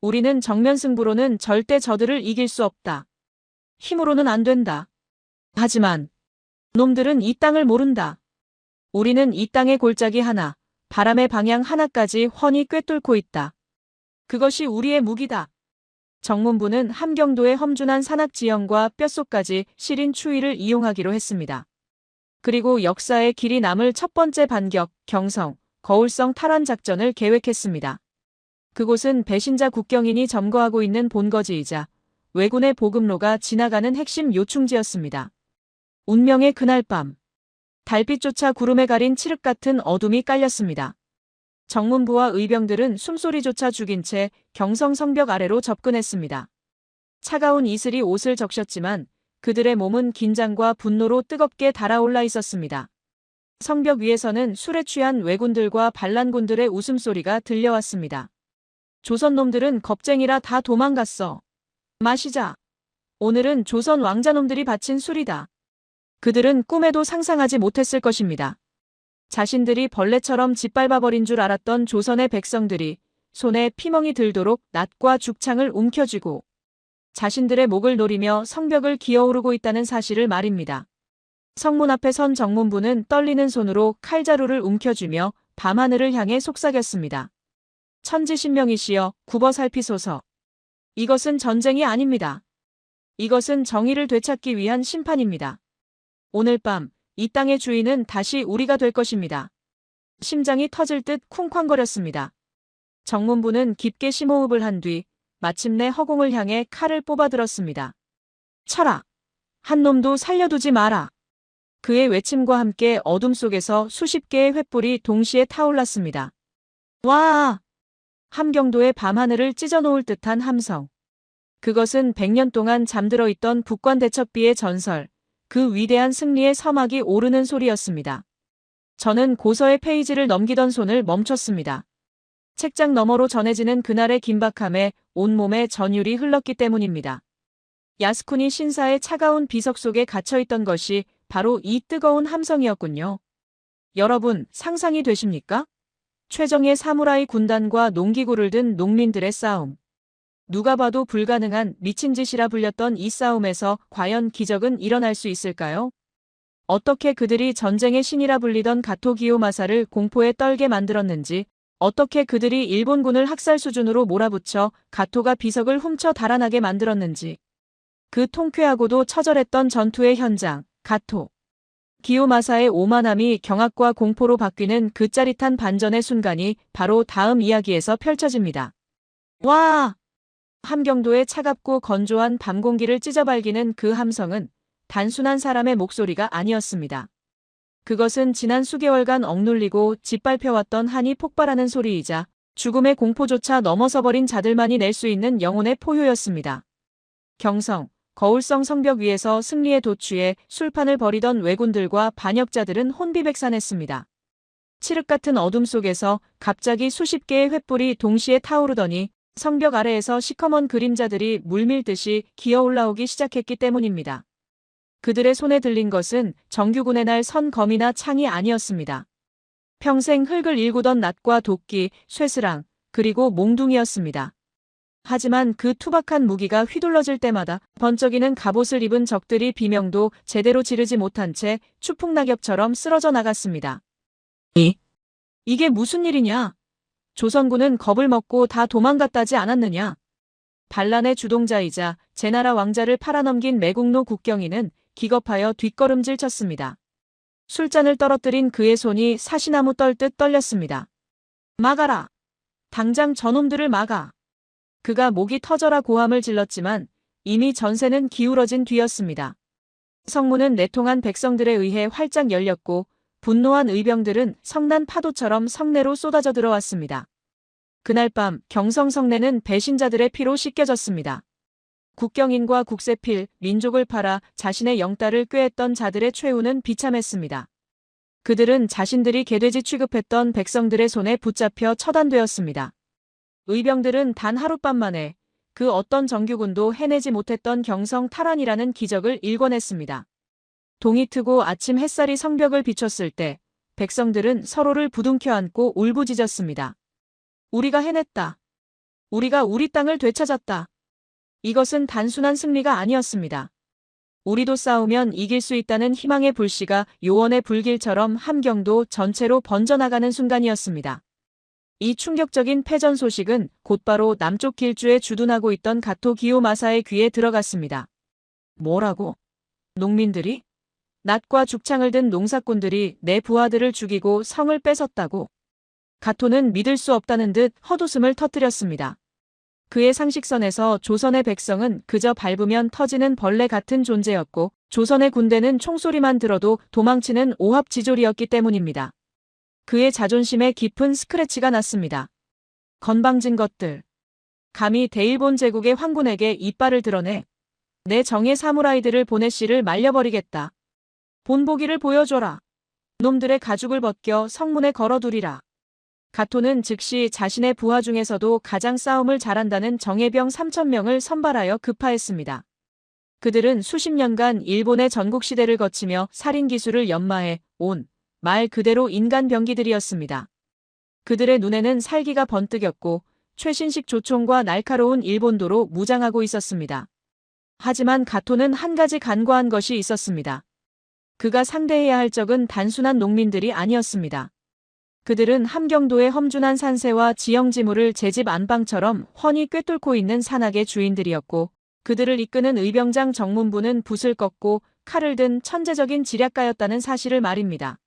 우리는 정면 승부로는 절대 저들을 이길 수 없다. 힘으로는 안 된다. 하지만 놈들은 이 땅을 모른다. 우리는 이 땅의 골짜기 하나, 바람의 방향 하나까지 훤히 꿰뚫고 있다. 그것이 우리의 무기다. 정문부는 함경도의 험준한 산악지형과 뼛속까지 시린 추위를 이용하기로 했습니다. 그리고 역사에 길이 남을 첫 번째 반격, 경성, 거울성 탈환 작전을 계획했습니다. 그곳은 배신자 국경인이 점거하고 있는 본거지이자 왜군의 보급로가 지나가는 핵심 요충지였습니다. 운명의 그날 밤, 달빛조차 구름에 가린 칠흑 같은 어둠이 깔렸습니다. 정문부와 의병들은 숨소리조차 죽인 채 경성 성벽 아래로 접근했습니다. 차가운 이슬이 옷을 적셨지만 그들의 몸은 긴장과 분노로 뜨겁게 달아올라 있었습니다. 성벽 위에서는 술에 취한 왜군들과 반란군들의 웃음소리가 들려왔습니다. 조선놈들은 겁쟁이라 다 도망갔어. 마시자. 오늘은 조선 왕자놈들이 바친 술이다. 그들은 꿈에도 상상하지 못했을 것입니다. 자신들이 벌레처럼 짓밟아버린 줄 알았던 조선의 백성들이 손에 피멍이 들도록 낫과 죽창을 움켜쥐고 자신들의 목을 노리며 성벽을 기어오르고 있다는 사실을 말입니다. 성문 앞에 선 정문부는 떨리는 손으로 칼자루를 움켜쥐며 밤하늘을 향해 속삭였습니다. 천지신명이시여 굽어 살피소서. 이것은 전쟁이 아닙니다. 이것은 정의를 되찾기 위한 심판입니다. 오늘 밤 이 땅의 주인은 다시 우리가 될 것입니다. 심장이 터질 듯 쿵쾅거렸습니다. 정문부는 깊게 심호흡을 한 뒤 마침내 허공을 향해 칼을 뽑아들었습니다. 쳐라! 한 놈도 살려두지 마라! 그의 외침과 함께 어둠 속에서 수십 개의 횃불이 동시에 타올랐습니다. 와! 함경도의 밤하늘을 찢어놓을 듯한 함성. 그것은 100년 동안 잠들어 있던 북관대첩비의 전설, 그 위대한 승리의 서막이 오르는 소리였습니다. 저는 고서의 페이지를 넘기던 손을 멈췄습니다. 책장 너머로 전해지는 그날의 긴박함에 온몸에 전율이 흘렀기 때문입니다. 야스쿠니 신사의 차가운 비석 속에 갇혀있던 것이 바로 이 뜨거운 함성이었군요. 여러분, 상상이 되십니까? 최정예 사무라이 군단과 농기구를 든 농민들의 싸움. 누가 봐도 불가능한 미친 짓이라 불렸던 이 싸움에서 과연 기적은 일어날 수 있을까요? 어떻게 그들이 전쟁의 신이라 불리던 가토 기요마사를 공포에 떨게 만들었는지, 어떻게 그들이 일본군을 학살 수준으로 몰아붙여 가토가 비석을 훔쳐 달아나게 만들었는지. 그 통쾌하고도 처절했던 전투의 현장, 가토 기요마사의 오만함이 경악과 공포로 바뀌는 그 짜릿한 반전의 순간이 바로 다음 이야기에서 펼쳐집니다. 와! 함경도의 차갑고 건조한 밤 공기를 찢어발기는 그 함성은 단순한 사람의 목소리가 아니었습니다. 그것은 지난 수개월간 억눌리고 짓밟혀왔던 한이 폭발하는 소리이자 죽음의 공포조차 넘어서버린 자들만이 낼 수 있는 영혼의 포효였습니다. 경성, 거울성 성벽 위에서 승리에 도취해 술판을 벌이던 왜군들과 반역자들은 혼비백산했습니다. 칠흑 같은 어둠 속에서 갑자기 수십 개의 횃불이 동시에 타오르더니 성벽 아래에서 시커먼 그림자들이 물밀듯이 기어올라오기 시작했기 때문입니다. 그들의 손에 들린 것은 정규군의 날 선 검이나 창이 아니었습니다. 평생 흙을 일구던 낫과 도끼, 쇠스랑, 그리고 몽둥이였습니다. 하지만 그 투박한 무기가 휘둘러질 때마다 번쩍이는 갑옷을 입은 적들이 비명도 제대로 지르지 못한 채 추풍낙엽처럼 쓰러져 나갔습니다. 이게 무슨 일이냐? 조선군은 겁을 먹고 다 도망갔다지 않았느냐? 반란의 주동자이자 제나라 왕자를 팔아넘긴 매국노 국경이는 기겁하여 뒷걸음질 쳤습니다. 술잔을 떨어뜨린 그의 손이 사시나무 떨듯 떨렸습니다. 막아라! 당장 저놈들을 막아! 그가 목이 터져라 고함을 질렀지만 이미 전세는 기울어진 뒤였습니다. 성문은 내통한 백성들에 의해 활짝 열렸고 분노한 의병들은 성난 파도처럼 성내로 쏟아져 들어왔습니다. 그날 밤 경성 성내는 배신자들의 피로 씻겨졌습니다. 국경인과 국세필, 민족을 팔아 자신의 영달을 꾀했던 자들의 최후는 비참했습니다. 그들은 자신들이 개돼지 취급했던 백성들의 손에 붙잡혀 처단되었습니다. 의병들은 단 하룻밤 만에 그 어떤 정규군도 해내지 못했던 경성 탈환이라는 기적을 일궈냈습니다. 동이 트고 아침 햇살이 성벽을 비췄을 때 백성들은 서로를 부둥켜 안고 울부짖었습니다. 우리가 해냈다. 우리가 우리 땅을 되찾았다. 이것은 단순한 승리가 아니었습니다. 우리도 싸우면 이길 수 있다는 희망의 불씨가 요원의 불길처럼 함경도 전체로 번져나가는 순간이었습니다. 이 충격적인 패전 소식은 곧바로 남쪽 길주에 주둔하고 있던 가토 기요마사의 귀에 들어갔습니다. 뭐라고? 농민들이? 낫과 죽창을 든 농사꾼들이 내 부하들을 죽이고 성을 뺏었다고? 가토는 믿을 수 없다는 듯 헛웃음을 터뜨렸습니다. 그의 상식선에서 조선의 백성은 그저 밟으면 터지는 벌레 같은 존재였고 조선의 군대는 총소리만 들어도 도망치는 오합지졸이었기 때문입니다. 그의 자존심에 깊은 스크래치가 났습니다. 건방진 것들. 감히 대일본 제국의 황군에게 이빨을 드러내. 내 정예 사무라이들을 보내 씨를 말려버리겠다. 본보기를 보여줘라. 놈들의 가죽을 벗겨 성문에 걸어두리라. 가토는 즉시 자신의 부하 중에서도 가장 싸움을 잘한다는 정예병 3,000명을 선발하여 급파했습니다. 그들은 수십 년간 일본의 전국시대를 거치며 살인기술을 연마해 온 말 그대로 인간 병기들이었습니다. 그들의 눈에는 살기가 번뜩였고 최신식 조총과 날카로운 일본도로 무장하고 있었습니다. 하지만 가토는 한 가지 간과한 것이 있었습니다. 그가 상대해야 할 적은 단순한 농민들이 아니었습니다. 그들은 함경도의 험준한 산세와 지형지물을 제 집 안방처럼 훤히 꿰뚫고 있는 산악의 주인들이었고 그들을 이끄는 의병장 정문부는 붓을 꺾고 칼을 든 천재적인 지략가였다는 사실을 말입니다.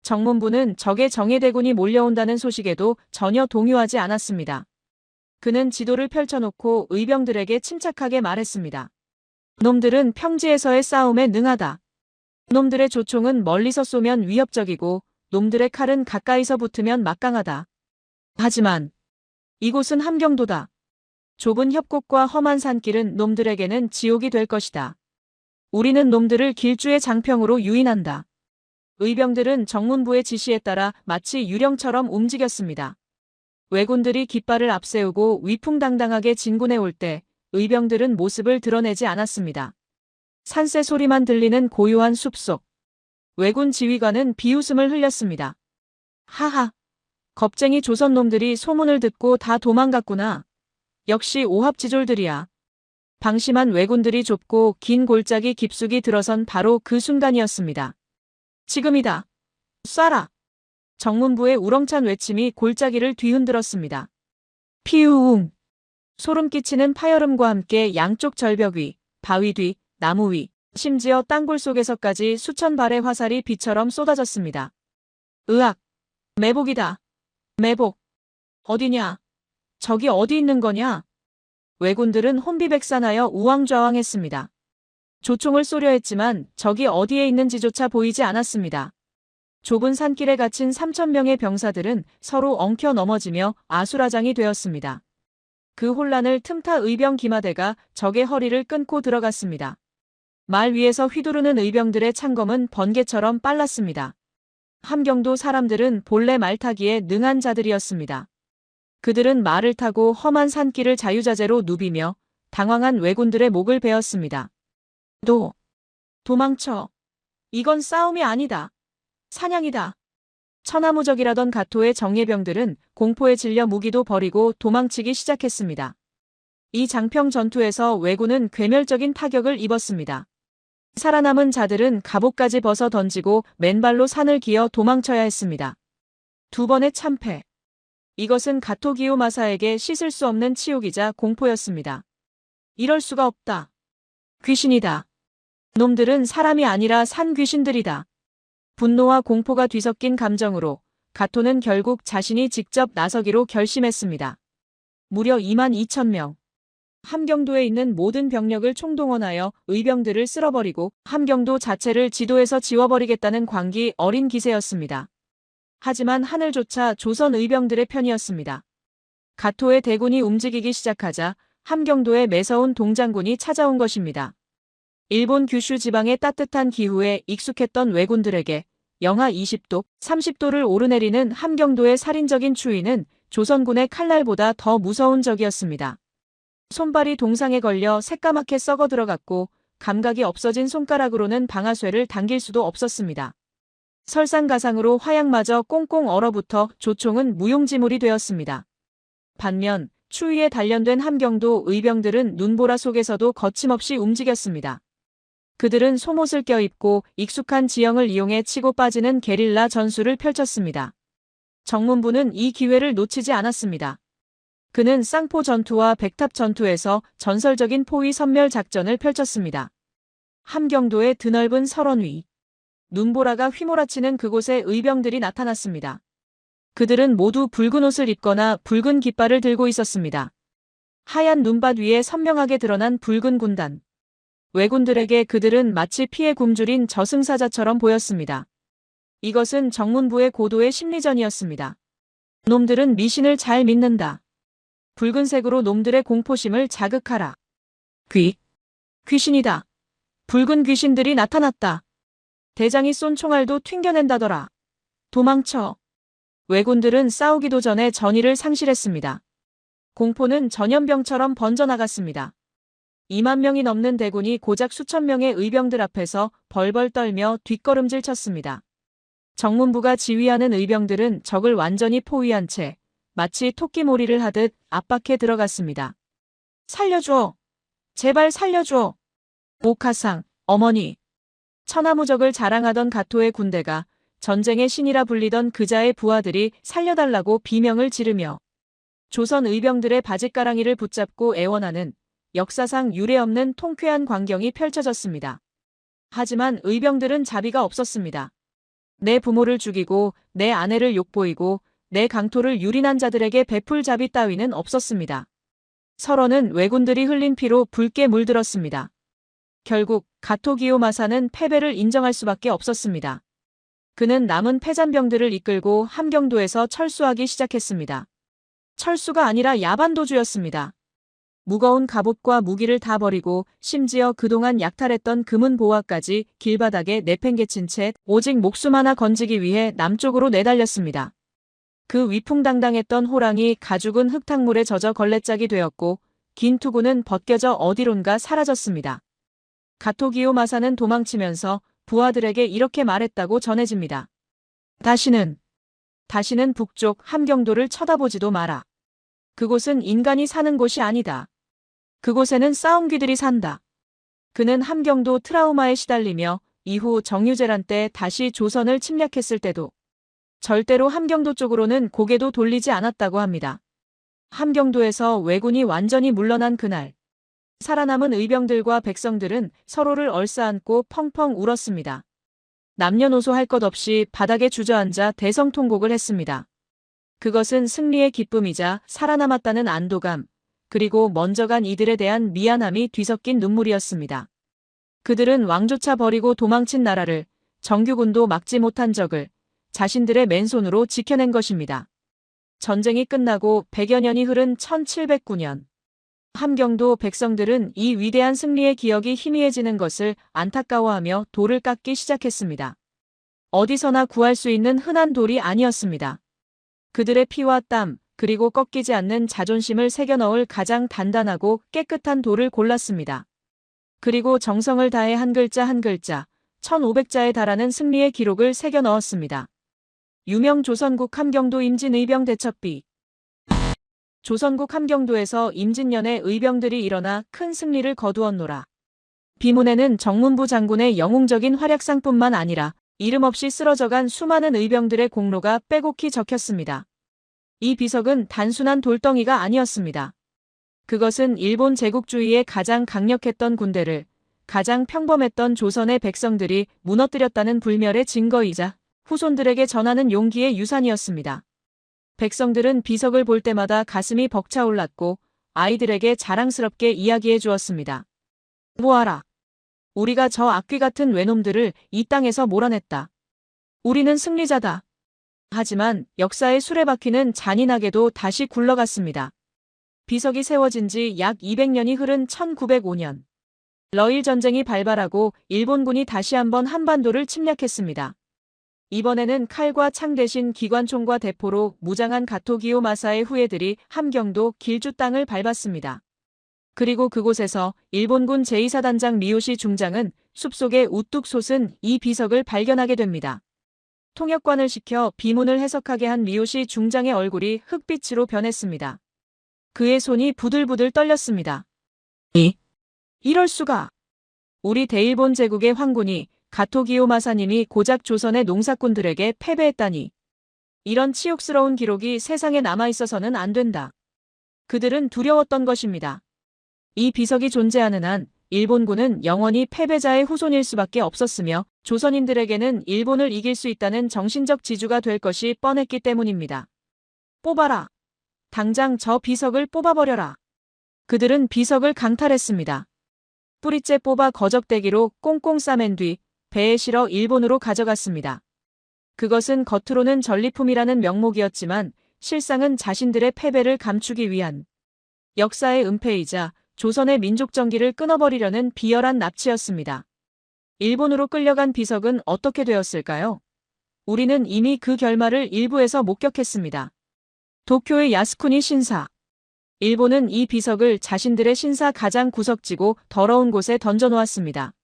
정문부는 적의 정예대군이 몰려온다는 소식에도 전혀 동요하지 않았습니다. 그는 지도를 펼쳐놓고 의병들에게 침착하게 말했습니다. 놈들은 평지에서의 싸움에 능하다. 놈들의 조총은 멀리서 쏘면 위협적이고 놈들의 칼은 가까이서 붙으면 막강하다. 하지만 이곳은 함경도다. 좁은 협곡과 험한 산길은 놈들에게는 지옥이 될 것이다. 우리는 놈들을 길주의 장평으로 유인한다. 의병들은 정문부의 지시에 따라 마치 유령처럼 움직였습니다. 왜군들이 깃발을 앞세우고 위풍당당하게 진군해 올 때 의병들은 모습을 드러내지 않았습니다. 산새 소리만 들리는 고요한 숲속. 왜군 지휘관은 비웃음을 흘렸습니다. 하하, 겁쟁이 조선놈들이 소문을 듣고 다 도망갔구나. 역시 오합지졸들이야. 방심한 왜군들이 좁고 긴 골짜기 깊숙이 들어선 바로 그 순간이었습니다. 지금이다. 쏴라. 정문부의 우렁찬 외침이 골짜기를 뒤흔들었습니다. 피우웅. 소름 끼치는 파열음과 함께 양쪽 절벽 위, 바위 뒤, 나무 위, 심지어 땅굴 속에서까지 수천 발의 화살이 비처럼 쏟아졌습니다. 으악! 매복이다. 매복. 어디냐? 저기 어디 있는 거냐? 왜군들은 혼비백산하여 우왕좌왕했습니다. 조총을 쏘려 했지만 적이 어디에 있는지조차 보이지 않았습니다. 좁은 산길에 갇힌 3,000명의 병사들은 서로 엉켜 넘어지며 아수라장이 되었습니다. 그 혼란을 틈타 의병 기마대가 적의 허리를 끊고 들어갔습니다. 말 위에서 휘두르는 의병들의 창검은 번개처럼 빨랐습니다. 함경도 사람들은 본래 말 타기에 능한 자들이었습니다. 그들은 말을 타고 험한 산길을 자유자재로 누비며 당황한 왜군들의 목을 베었습니다. 도망쳐. 이건 싸움이 아니다. 사냥이다. 천하무적이라던 가토의 정예병들은 공포에 질려 무기도 버리고 도망치기 시작했습니다. 이 장평 전투에서 왜군은 괴멸적인 타격을 입었습니다. 살아남은 자들은 갑옷까지 벗어 던지고 맨발로 산을 기어 도망쳐야 했습니다. 두 번의 참패. 이것은 가토 기요마사에게 씻을 수 없는 치욕이자 공포였습니다. 이럴 수가 없다. 귀신이다. 놈들은 사람이 아니라 산 귀신들이다. 분노와 공포가 뒤섞인 감정으로 가토는 결국 자신이 직접 나서기로 결심했습니다. 무려 22,000명. 함경도에 있는 모든 병력을 총동원하여 의병들을 쓸어버리고 함경도 자체를 지도에서 지워버리겠다는 광기 어린 기세였습니다. 하지만 하늘조차 조선 의병들의 편이었습니다. 가토의 대군이 움직이기 시작하자 함경도에 매서운 동장군이 찾아온 것입니다. 일본 규슈 지방의 따뜻한 기후에 익숙했던 왜군들에게 영하 20도, 30도를 오르내리는 함경도의 살인적인 추위는 조선군의 칼날보다 더 무서운 적이었습니다. 손발이 동상에 걸려 새까맣게 썩어 들어갔고 감각이 없어진 손가락으로는 방아쇠를 당길 수도 없었습니다. 설상가상으로 화약마저 꽁꽁 얼어붙어 조총은 무용지물이 되었습니다. 반면 추위에 단련된 함경도 의병들은 눈보라 속에서도 거침없이 움직였습니다. 그들은 속옷을 껴입고 익숙한 지형을 이용해 치고 빠지는 게릴라 전술을 펼쳤습니다. 정문부는 이 기회를 놓치지 않았습니다. 그는 쌍포 전투와 백탑 전투에서 전설적인 포위 섬멸 작전을 펼쳤습니다. 함경도의 드넓은 설원 위, 눈보라가 휘몰아치는 그곳에 의병들이 나타났습니다. 그들은 모두 붉은 옷을 입거나 붉은 깃발을 들고 있었습니다. 하얀 눈밭 위에 선명하게 드러난 붉은 군단. 왜군들에게 그들은 마치 피에 굶주린 저승사자처럼 보였습니다. 이것은 정문부의 고도의 심리전이었습니다. 놈들은 미신을 잘 믿는다. 붉은색으로 놈들의 공포심을 자극하라. 귀신이다. 붉은 귀신들이 나타났다. 대장이 쏜 총알도 튕겨낸다더라. 도망쳐. 왜군들은 싸우기도 전에 전의를 상실했습니다. 공포는 전염병처럼 번져나갔습니다. 2만 명이 넘는 대군이 고작 수천 명의 의병들 앞에서 벌벌 떨며 뒷걸음질 쳤습니다. 정문부가 지휘하는 의병들은 적을 완전히 포위한 채 마치 토끼몰이를 하듯 압박해 들어갔습니다. 살려줘. 제발 살려줘. 오카상, 어머니. 천하무적을 자랑하던 가토의 군대가 전쟁의 신이라 불리던 그자의 부하들이 살려달라고 비명을 지르며 조선 의병들의 바짓가랑이를 붙잡고 애원하는 역사상 유례없는 통쾌한 광경이 펼쳐졌습니다. 하지만 의병들은 자비가 없었습니다. 내 부모를 죽이고 내 아내를 욕보이고 내 강토를 유린한 자들에게 베풀 자비 따위는 없었습니다. 설원은 왜군들이 흘린 피로 붉게 물들었습니다. 결국 가토 기요마사는 패배를 인정할 수밖에 없었습니다. 그는 남은 패잔병들을 이끌고 함경도에서 철수하기 시작했습니다. 철수가 아니라 야반도주였습니다. 무거운 갑옷과 무기를 다 버리고 심지어 그동안 약탈했던 금은 보화까지 길바닥에 내팽개친 채 오직 목숨 하나 건지기 위해 남쪽으로 내달렸습니다. 그 위풍당당했던 호랑이 가죽은 흙탕물에 젖어 걸레짝이 되었고 긴 투구는 벗겨져 어디론가 사라졌습니다. 가토 기요마사는 도망치면서 부하들에게 이렇게 말했다고 전해집니다. 다시는 북쪽 함경도를 쳐다보지도 마라. 그곳은 인간이 사는 곳이 아니다. 그곳에는 싸움귀들이 산다. 그는 함경도 트라우마에 시달리며 이후 정유재란 때 다시 조선을 침략했을 때도 절대로 함경도 쪽으로는 고개도 돌리지 않았다고 합니다. 함경도에서 왜군이 완전히 물러난 그날, 살아남은 의병들과 백성들은 서로를 얼싸안고 펑펑 울었습니다. 남녀노소 할 것 없이 바닥에 주저앉아 대성통곡을 했습니다. 그것은 승리의 기쁨이자 살아남았다는 안도감, 그리고 먼저 간 이들에 대한 미안함이 뒤섞인 눈물이었습니다. 그들은 왕조차 버리고 도망친 나라를, 정규군도 막지 못한 적을 자신들의 맨손으로 지켜낸 것입니다. 전쟁이 끝나고 100여 년이 흐른 1709년, 함경도 백성들은 이 위대한 승리의 기억이 희미해지는 것을 안타까워하며 돌을 깎기 시작했습니다. 어디서나 구할 수 있는 흔한 돌이 아니었습니다. 그들의 피와 땀, 그리고 꺾이지 않는 자존심을 새겨 넣을 가장 단단하고 깨끗한 돌을 골랐습니다. 그리고 정성을 다해 한 글자 한 글자, 1500자에 달하는 승리의 기록을 새겨 넣었습니다. 유명 조선국 함경도 임진의병 대첩비. 조선국 함경도에서 임진년에 의병들이 일어나 큰 승리를 거두었노라. 비문에는 정문부 장군의 영웅적인 활약상뿐만 아니라 이름 없이 쓰러져간 수많은 의병들의 공로가 빼곡히 적혔습니다. 이 비석은 단순한 돌덩이가 아니었습니다. 그것은 일본 제국주의의 가장 강력했던 군대를, 가장 평범했던 조선의 백성들이 무너뜨렸다는 불멸의 증거이자 후손들에게 전하는 용기의 유산이었습니다. 백성들은 비석을 볼 때마다 가슴이 벅차올랐고 아이들에게 자랑스럽게 이야기해 주었습니다. 보아라. 우리가 저 악귀 같은 외놈들을 이 땅에서 몰아냈다. 우리는 승리자다. 하지만 역사의 수레바퀴는 잔인하게도 다시 굴러갔습니다. 비석이 세워진 지 약 200년이 흐른 1905년. 러일 전쟁이 발발하고 일본군이 다시 한번 한반도를 침략했습니다. 이번에는 칼과 창 대신 기관총과 대포로 무장한 가토기요 마사의 후예들이 함경도 길주 땅을 밟았습니다. 그리고 그곳에서 일본군 제2사단장 미요시 중장은 숲속에 우뚝 솟은 이 비석을 발견하게 됩니다. 통역관을 시켜 비문을 해석하게 한 미요시 중장의 얼굴이 흑빛으로 변했습니다. 그의 손이 부들부들 떨렸습니다. 이럴 수가. 우리 대일본 제국의 황군이 가토기요 마사님이 고작 조선의 농사꾼들에게 패배했다니. 이런 치욕스러운 기록이 세상에 남아있어서는 안 된다. 그들은 두려웠던 것입니다. 이 비석이 존재하는 한 일본군은 영원히 패배자의 후손일 수밖에 없었으며 조선인들에게는 일본을 이길 수 있다는 정신적 지주가 될 것이 뻔했기 때문입니다. 뽑아라. 당장 저 비석을 뽑아버려라. 그들은 비석을 강탈했습니다. 뿌리째 뽑아 거적대기로 꽁꽁 싸맨 뒤 배에 실어 일본으로 가져갔습니다. 그것은 겉으로는 전리품이라는 명목이었지만 실상은 자신들의 패배를 감추기 위한 역사의 은폐이자 조선의 민족 정기를 끊어버리려는 비열한 납치였습니다. 일본으로 끌려간 비석은 어떻게 되었을까요? 우리는 이미 그 결말을 일부에서 목격했습니다. 도쿄의 야스쿠니 신사. 일본은 이 비석을 자신들의 신사 가장 구석지고 더러운 곳에 던져놓았습니다.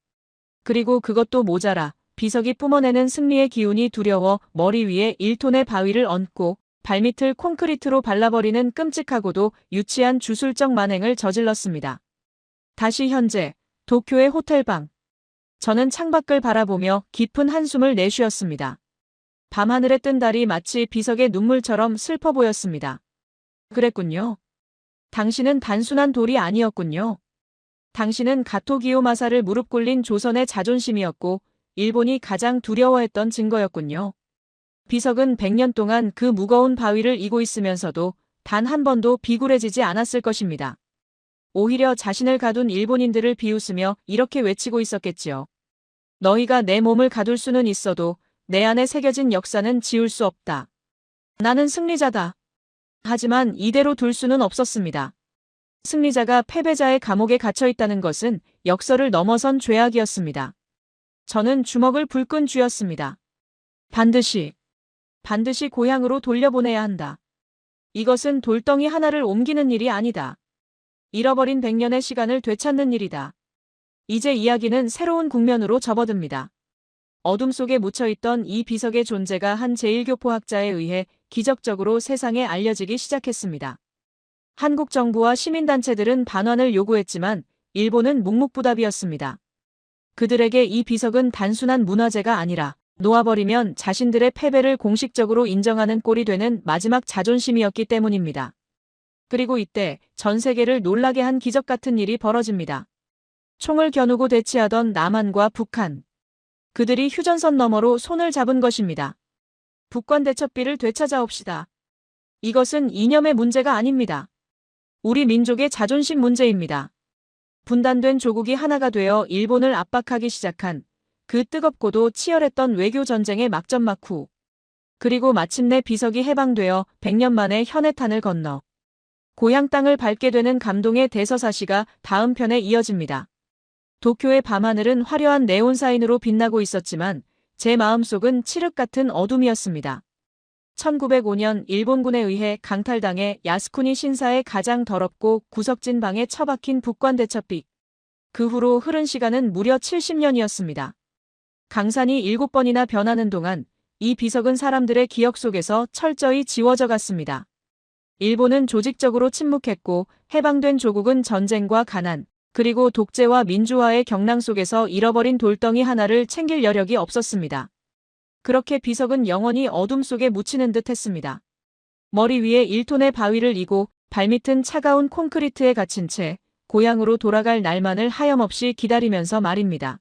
그리고 그것도 모자라 비석이 뿜어내는 승리의 기운이 두려워 머리 위에 1톤의 바위를 얹고 발밑을 콘크리트로 발라버리는 끔찍하고도 유치한 주술적 만행을 저질렀습니다. 다시 현재 도쿄의 호텔방. 저는 창밖을 바라보며 깊은 한숨을 내쉬었습니다. 밤하늘에 뜬 달이 마치 비석의 눈물처럼 슬퍼 보였습니다. 그랬군요. 당신은 단순한 돌이 아니었군요. 당신은 가토기요 마사를 무릎 꿇린 조선의 자존심이었고 일본이 가장 두려워했던 증거였군요. 비석은 100년 동안 그 무거운 바위를 이고 있으면서도 단 한 번도 비굴해지지 않았을 것입니다. 오히려 자신을 가둔 일본인들을 비웃으며 이렇게 외치고 있었겠지요. 너희가 내 몸을 가둘 수는 있어도 내 안에 새겨진 역사는 지울 수 없다. 나는 승리자다. 하지만 이대로 둘 수는 없었습니다. 승리자가 패배자의 감옥에 갇혀 있다는 것은 역설을 넘어선 죄악이었습니다. 저는 주먹을 불끈 쥐었습니다. 반드시 고향으로 돌려보내야 한다. 이것은 돌덩이 하나를 옮기는 일이 아니다. 잃어버린 100년의 시간을 되찾는 일이다. 이제 이야기는 새로운 국면으로 접어듭니다. 어둠 속에 묻혀있던 이 비석의 존재가 한 제1교포학자에 의해 기적적으로 세상에 알려지기 시작했습니다. 한국 정부와 시민단체들은 반환을 요구했지만 일본은 묵묵부답이었습니다. 그들에게 이 비석은 단순한 문화재가 아니라 놓아버리면 자신들의 패배를 공식적으로 인정하는 꼴이 되는 마지막 자존심이었기 때문입니다. 그리고 이때 전 세계를 놀라게 한 기적 같은 일이 벌어집니다. 총을 겨누고 대치하던 남한과 북한. 그들이 휴전선 너머로 손을 잡은 것입니다. 북권 대첩비를 되찾아옵시다. 이것은 이념의 문제가 아닙니다. 우리 민족의 자존심 문제입니다. 분단된 조국이 하나가 되어 일본을 압박하기 시작한 그 뜨겁고도 치열했던 외교 전쟁의 막전막후. 그리고 마침내 비석이 해방되어 100년 만에 현해탄을 건너 고향 땅을 밟게 되는 감동의 대서사시가 다음 편에 이어집니다. 도쿄의 밤하늘은 화려한 네온사인으로 빛나고 있었지만 제 마음속은 칠흑 같은 어둠이었습니다. 1905년 일본군에 의해 강탈당해 야스쿠니 신사의 가장 더럽고 구석진 방에 처박힌 북권 대첩비. 그 후로 흐른 시간은 무려 70년이었습니다. 강산이 7번이나 변하는 동안 이 비석은 사람들의 기억 속에서 철저히 지워져 갔습니다. 일본은 조직적으로 침묵했고 해방된 조국은 전쟁과 가난, 그리고 독재와 민주화의 경랑 속에서 잃어버린 돌덩이 하나를 챙길 여력이 없었습니다. 그렇게 비석은 영원히 어둠 속에 묻히는 듯 했습니다. 머리 위에 1톤의 바위를 이고 발밑은 차가운 콘크리트에 갇힌 채 고향으로 돌아갈 날만을 하염없이 기다리면서 말입니다.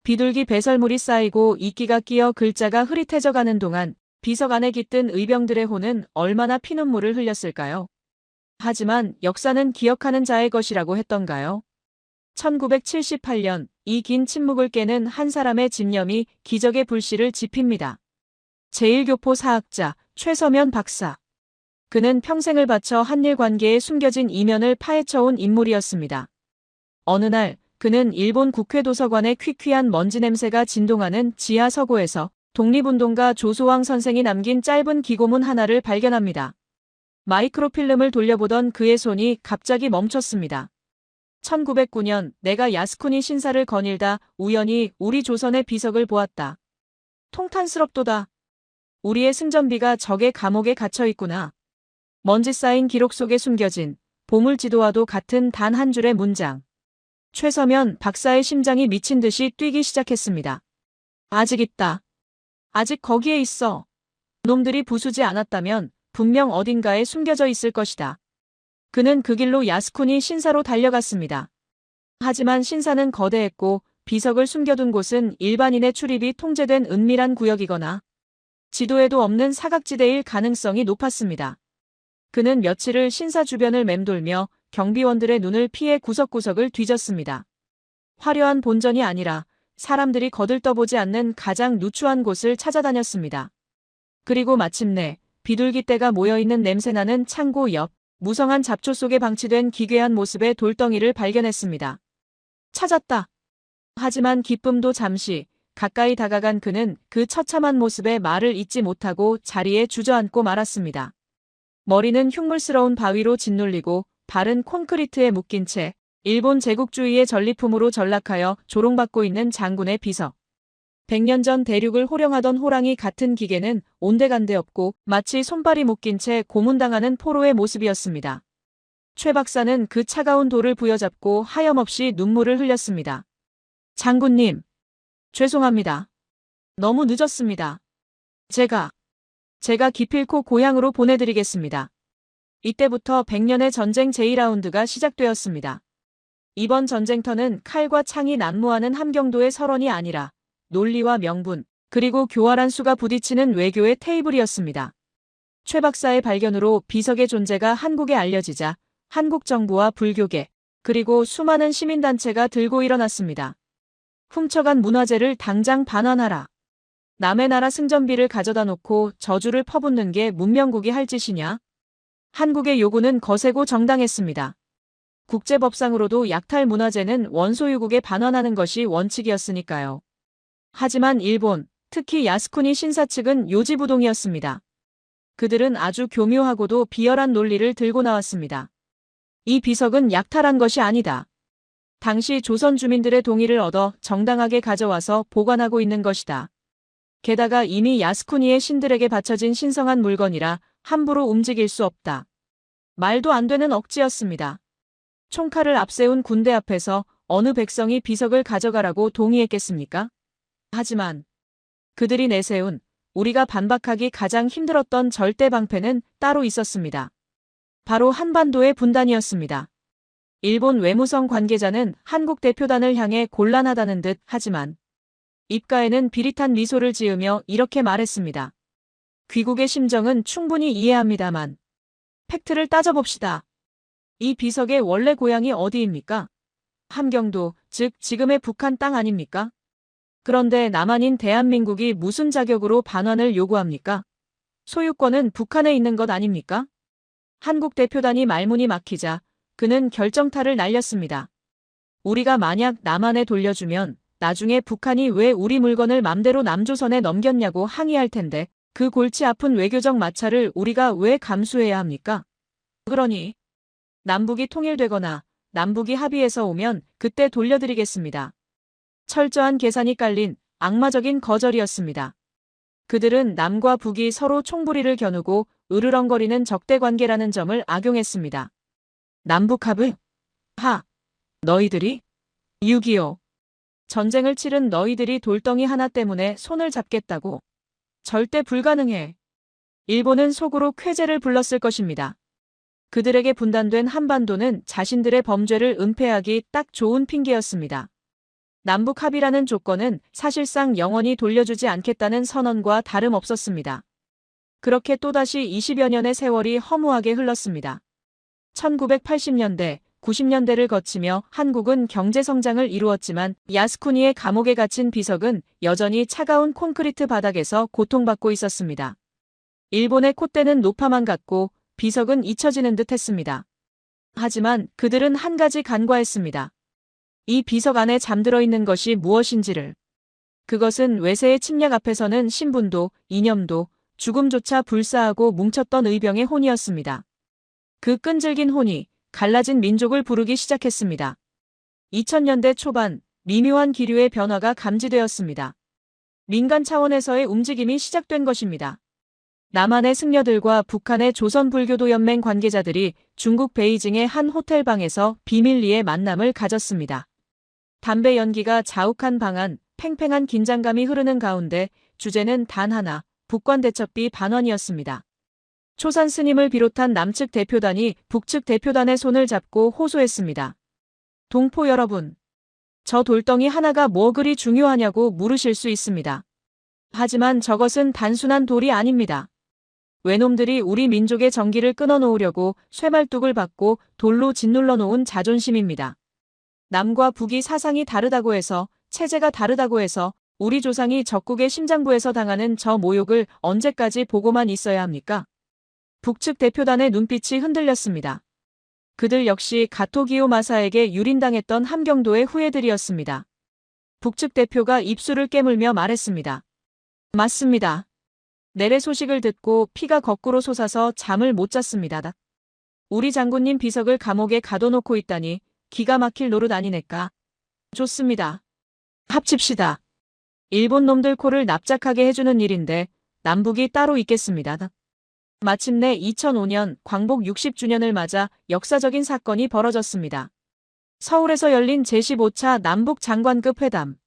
비둘기 배설물이 쌓이고 이끼가 끼어 글자가 흐릿해져 가는 동안 비석 안에 깃든 의병들의 혼은 얼마나 피눈물을 흘렸을까요? 하지만 역사는 기억하는 자의 것이라고 했던가요? 1978년 이 긴 침묵을 깨는 한 사람의 집념이 기적의 불씨를 지핍니다. 제1교포 사학자 최서면 박사. 그는 평생을 바쳐 한일 관계에 숨겨진 이면을 파헤쳐온 인물이었습니다. 어느 날 그는 일본 국회 도서관의 퀴퀴한 먼지 냄새가 진동하는 지하 서고에서 독립운동가 조소왕 선생이 남긴 짧은 기고문 하나를 발견합니다. 마이크로필름을 돌려보던 그의 손이 갑자기 멈췄습니다. 1909년 내가 야스쿠니 신사를 거닐다 우연히 우리 조선의 비석을 보았다. 통탄스럽도다. 우리의 승전비가 적의 감옥에 갇혀 있구나. 먼지 쌓인 기록 속에 숨겨진 보물지도와도 같은 단 한 줄의 문장. 최서면 박사의 심장이 미친 듯이 뛰기 시작했습니다. 아직 있다. 아직 거기에 있어. 놈들이 부수지 않았다면 분명 어딘가에 숨겨져 있을 것이다. 그는 그 길로 야스쿠니 신사로 달려갔습니다. 하지만 신사는 거대했고 비석을 숨겨둔 곳은 일반인의 출입이 통제된 은밀한 구역이거나 지도에도 없는 사각지대일 가능성이 높았습니다. 그는 며칠을 신사 주변을 맴돌며 경비원들의 눈을 피해 구석구석을 뒤졌습니다. 화려한 본전이 아니라 사람들이 거들떠보지 않는 가장 누추한 곳을 찾아다녔습니다. 그리고 마침내 비둘기떼가 모여있는 냄새나는 창고 옆 무성한 잡초 속에 방치된 기괴한 모습의 돌덩이를 발견했습니다. 찾았다. 하지만 기쁨도 잠시 가까이 다가간 그는 그 처참한 모습의 말을 잊지 못하고 자리에 주저앉고 말았습니다. 머리는 흉물스러운 바위로 짓눌리고 발은 콘크리트에 묶인 채 일본 제국주의의 전리품으로 전락하여 조롱받고 있는 장군의 비석. 100년 전 대륙을 호령하던 호랑이 같은 기계는 온데간데 없고 마치 손발이 묶인 채 고문당하는 포로의 모습이었습니다. 최 박사는 그 차가운 돌을 부여잡고 하염없이 눈물을 흘렸습니다. 장군님, 죄송합니다. 너무 늦었습니다. 제가 기필코 고향으로 보내드리겠습니다. 이때부터 100년의 전쟁 제2라운드가 시작되었습니다. 이번 전쟁터는 칼과 창이 난무하는 함경도의 설원이 아니라 논리와 명분, 그리고 교활한 수가 부딪히는 외교의 테이블이었습니다. 최 박사의 발견으로 비석의 존재가 한국에 알려지자 한국 정부와 불교계, 그리고 수많은 시민단체가 들고 일어났습니다. 훔쳐간 문화재를 당장 반환하라. 남의 나라 승전비를 가져다 놓고 저주를 퍼붓는 게 문명국이 할 짓이냐? 한국의 요구는 거세고 정당했습니다. 국제법상으로도 약탈 문화재는 원소유국에 반환하는 것이 원칙이었으니까요. 하지만 일본, 특히 야스쿠니 신사 측은 요지부동이었습니다. 그들은 아주 교묘하고도 비열한 논리를 들고 나왔습니다. 이 비석은 약탈한 것이 아니다. 당시 조선 주민들의 동의를 얻어 정당하게 가져와서 보관하고 있는 것이다. 게다가 이미 야스쿠니의 신들에게 바쳐진 신성한 물건이라 함부로 움직일 수 없다. 말도 안 되는 억지였습니다. 총칼을 앞세운 군대 앞에서 어느 백성이 비석을 가져가라고 동의했겠습니까? 하지만 그들이 내세운 우리가 반박하기 가장 힘들었던 절대 방패는 따로 있었습니다. 바로 한반도의 분단이었습니다. 일본 외무성 관계자는 한국 대표단을 향해 곤란하다는 듯 하지만 입가에는 비릿한 미소를 지으며 이렇게 말했습니다. 귀국의 심정은 충분히 이해합니다만 팩트를 따져봅시다. 이 비석의 원래 고향이 어디입니까? 함경도, 즉 지금의 북한 땅 아닙니까? 그런데 남한인 대한민국이 무슨 자격으로 반환을 요구합니까? 소유권은 북한에 있는 것 아닙니까? 한국 대표단이 말문이 막히자 그는 결정타를 날렸습니다. 우리가 만약 남한에 돌려주면 나중에 북한이 왜 우리 물건을 맘대로 남조선에 넘겼냐고 항의할 텐데 그 골치 아픈 외교적 마찰을 우리가 왜 감수해야 합니까? 그러니 남북이 통일되거나 남북이 합의해서 오면 그때 돌려드리겠습니다. 철저한 계산이 깔린 악마적인 거절이었습니다. 그들은 남과 북이 서로 총부리를 겨누고 으르렁거리는 적대관계라는 점을 악용했습니다. 남북합의? 너희들이? 6.25. 전쟁을 치른 너희들이 돌덩이 하나 때문에 손을 잡겠다고? 절대 불가능해. 일본은 속으로 쾌재를 불렀을 것입니다. 그들에게 분단된 한반도는 자신들의 범죄를 은폐하기 딱 좋은 핑계였습니다. 남북 합의라는 조건은 사실상 영원히 돌려주지 않겠다는 선언과 다름없었습니다. 그렇게 또다시 20여 년의 세월이 허무하게 흘렀습니다. 1980년대, 90년대를 거치며 한국은 경제성장을 이루었지만 야스쿠니의 감옥에 갇힌 비석은 여전히 차가운 콘크리트 바닥에서 고통받고 있었습니다. 일본의 콧대는 높아만 갔고 비석은 잊혀지는 듯 했습니다. 하지만 그들은 한 가지 간과했습니다. 이 비석 안에 잠들어 있는 것이 무엇인지를. 그것은 외세의 침략 앞에서는 신분도, 이념도, 죽음조차 불사하고 뭉쳤던 의병의 혼이었습니다. 그 끈질긴 혼이 갈라진 민족을 부르기 시작했습니다. 2000년대 초반 미묘한 기류의 변화가 감지되었습니다. 민간 차원에서의 움직임이 시작된 것입니다. 남한의 승려들과 북한의 조선불교도연맹 관계자들이 중국 베이징의 한 호텔방에서 비밀리에 만남을 가졌습니다. 담배 연기가 자욱한 방 안 팽팽한 긴장감이 흐르는 가운데 주제는 단 하나, 북관 대첩비 반환이었습니다. 초산 스님을 비롯한 남측 대표단이 북측 대표단의 손을 잡고 호소했습니다. 동포 여러분, 저 돌덩이 하나가 뭐 그리 중요하냐고 물으실 수 있습니다. 하지만 저것은 단순한 돌이 아닙니다. 외놈들이 우리 민족의 정기를 끊어놓으려고 쇠말뚝을 받고 돌로 짓눌러 놓은 자존심입니다. 남과 북이 사상이 다르다고 해서, 체제가 다르다고 해서 우리 조상이 적국의 심장부에서 당하는 저 모욕을 언제까지 보고만 있어야 합니까? 북측 대표단의 눈빛이 흔들렸습니다. 그들 역시 가토기요 마사에게 유린당했던 함경도의 후예들이었습니다. 북측 대표가 입술을 깨물며 말했습니다. 맞습니다. 내래 소식을 듣고 피가 거꾸로 솟아서 잠을 못 잤습니다. 우리 장군님 비석을 감옥에 가둬놓고 있다니 기가 막힐 노릇 아니네까. 좋습니다. 합칩시다. 일본 놈들 코를 납작하게 해주는 일인데 남북이 따로 있겠습니다. 마침내 2005년 광복 60주년을 맞아 역사적인 사건이 벌어졌습니다. 서울에서 열린 제15차 남북 장관급 회담.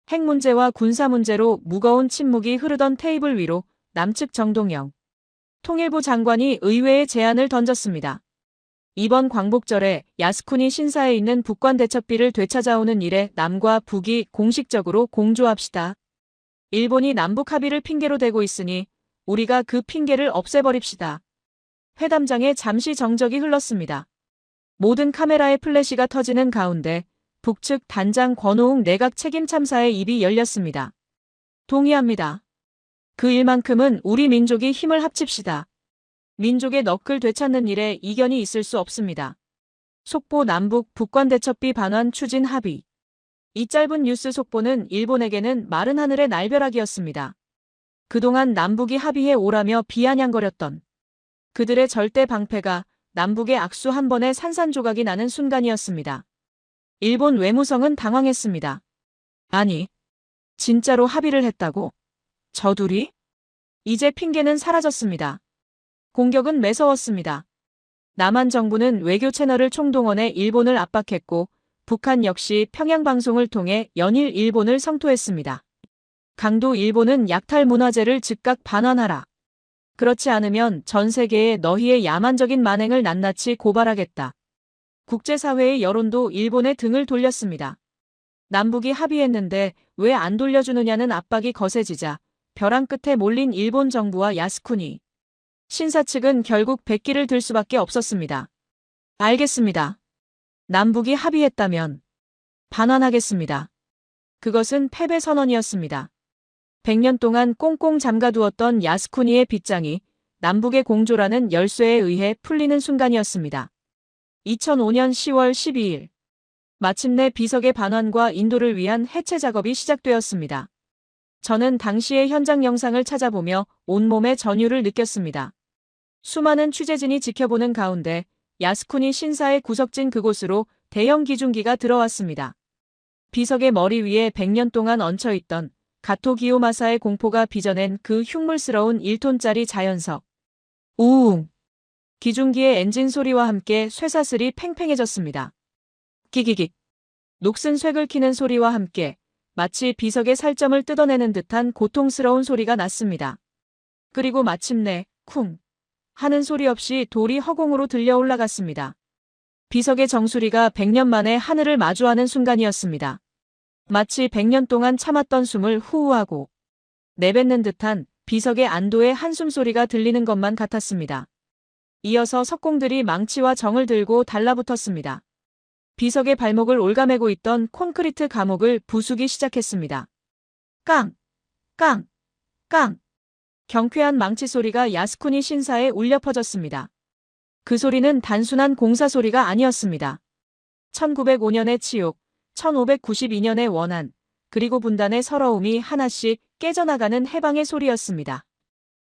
핵 문제와 군사 문제로 무거운 침묵이 흐르던 테이블 위로 남측 정동영 통일부 장관이 의외의 제안을 던졌습니다. 이번 광복절에 야스쿠니 신사에 있는 북관 대첩비를 되찾아오는 일에 남과 북이 공식적으로 공조합시다. 일본이 남북 합의를 핑계로 대고 있으니 우리가 그 핑계를 없애버립시다. 회담장에 잠시 정적이 흘렀습니다. 모든 카메라의 플래시가 터지는 가운데 북측 단장 권오웅 내각 책임 참사의 입이 열렸습니다. 동의합니다. 그 일만큼은 우리 민족이 힘을 합칩시다. 민족의 넋을 되찾는 일에 이견이 있을 수 없습니다. 속보 남북 북관 대첩비 반환 추진 합의. 이 짧은 뉴스 속보는 일본에게는 마른 하늘의 날벼락이었습니다. 그동안 남북이 합의해 오라며 비아냥거렸던 그들의 절대 방패가 남북의 악수 한 번에 산산조각이 나는 순간이었습니다. 일본 외무성은 당황했습니다. 아니, 진짜로 합의를 했다고? 저 둘이? 이제 핑계는 사라졌습니다. 공격은 매서웠습니다. 남한 정부는 외교 채널을 총동원해 일본을 압박했고 북한 역시 평양 방송을 통해 연일 일본을 성토했습니다. 강도 일본은 약탈 문화재를 즉각 반환하라. 그렇지 않으면 전 세계에 너희의 야만적인 만행을 낱낱이 고발하겠다. 국제사회의 여론도 일본의 등을 돌렸습니다. 남북이 합의했는데 왜 안 돌려주느냐는 압박이 거세지자 벼랑 끝에 몰린 일본 정부와 야스쿠니 신사 측은 결국 백기를 들 수밖에 없었습니다. 알겠습니다. 남북이 합의했다면 반환하겠습니다. 그것은 패배 선언이었습니다. 100년 동안 꽁꽁 잠가두었던 야스쿠니의 빗장이 남북의 공조라는 열쇠에 의해 풀리는 순간이었습니다. 2005년 10월 12일 마침내 비석의 반환과 인도를 위한 해체 작업이 시작되었습니다. 저는 당시의 현장 영상을 찾아보며 온몸의 전율을 느꼈습니다. 수많은 취재진이 지켜보는 가운데 야스쿠니 신사의 구석진 그곳으로 대형 기중기가 들어왔습니다. 비석의 머리 위에 100년 동안 얹혀있던 가토 기요마사의 공포가 빚어낸 그 흉물스러운 1톤짜리 자연석. 우웅! 기중기의 엔진 소리와 함께 쇠사슬이 팽팽해졌습니다. 기기기. 녹슨 쇠 긁히는 소리와 함께 마치 비석의 살점을 뜯어내는 듯한 고통스러운 소리가 났습니다. 그리고 마침내 쿵 하는 소리 없이 돌이 허공으로 들려 올라갔습니다. 비석의 정수리가 100년 만에 하늘을 마주하는 순간이었습니다. 마치 100년 동안 참았던 숨을 후우하고 내뱉는 듯한 비석의 안도의 한숨 소리가 들리는 것만 같았습니다. 이어서 석공들이 망치와 정을 들고 달라붙었습니다. 비석의 발목을 올가매고 있던 콘크리트 감옥을 부수기 시작했습니다. 깡! 깡! 깡! 경쾌한 망치 소리가 야스쿠니 신사에 울려 퍼졌습니다. 그 소리는 단순한 공사 소리가 아니었습니다. 1905년의 치욕, 1592년의 원한, 그리고 분단의 서러움이 하나씩 깨져나가는 해방의 소리였습니다.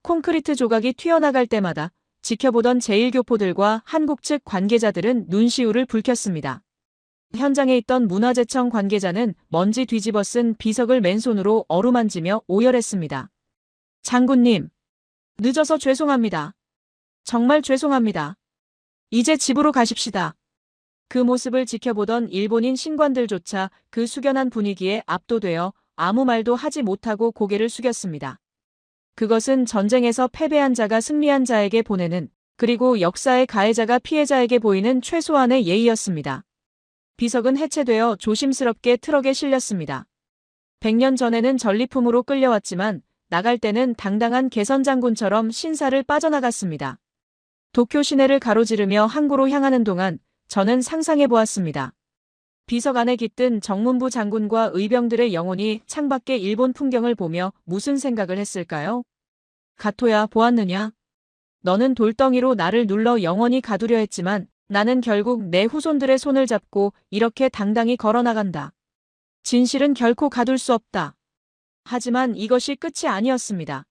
콘크리트 조각이 튀어나갈 때마다 지켜보던 제1교포들과 한국 측 관계자들은 눈시울을 붉혔습니다. 현장에 있던 문화재청 관계자는 먼지 뒤집어 쓴 비석을 맨손으로 어루만지며 오열했습니다. 장군님, 늦어서 죄송합니다. 정말 죄송합니다. 이제 집으로 가십시다. 그 모습을 지켜보던 일본인 신관들조차 그 숙연한 분위기에 압도되어 아무 말도 하지 못하고 고개를 숙였습니다. 그것은 전쟁에서 패배한 자가 승리한 자에게 보내는, 그리고 역사의 가해자가 피해자에게 보이는 최소한의 예의였습니다. 비석은 해체되어 조심스럽게 트럭에 실렸습니다. 100년 전에는 전리품으로 끌려왔지만 나갈 때는 당당한 개선장군처럼 신사를 빠져나갔습니다. 도쿄 시내를 가로지르며 항구로 향하는 동안 저는 상상해보았습니다. 비석 안에 깃든 정문부 장군과 의병들의 영혼이 창밖의 일본 풍경을 보며 무슨 생각을 했을까요? 가토야, 보았느냐? 너는 돌덩이로 나를 눌러 영원히 가두려 했지만 나는 결국 내 후손들의 손을 잡고 이렇게 당당히 걸어나간다. 진실은 결코 가둘 수 없다. 하지만 이것이 끝이 아니었습니다.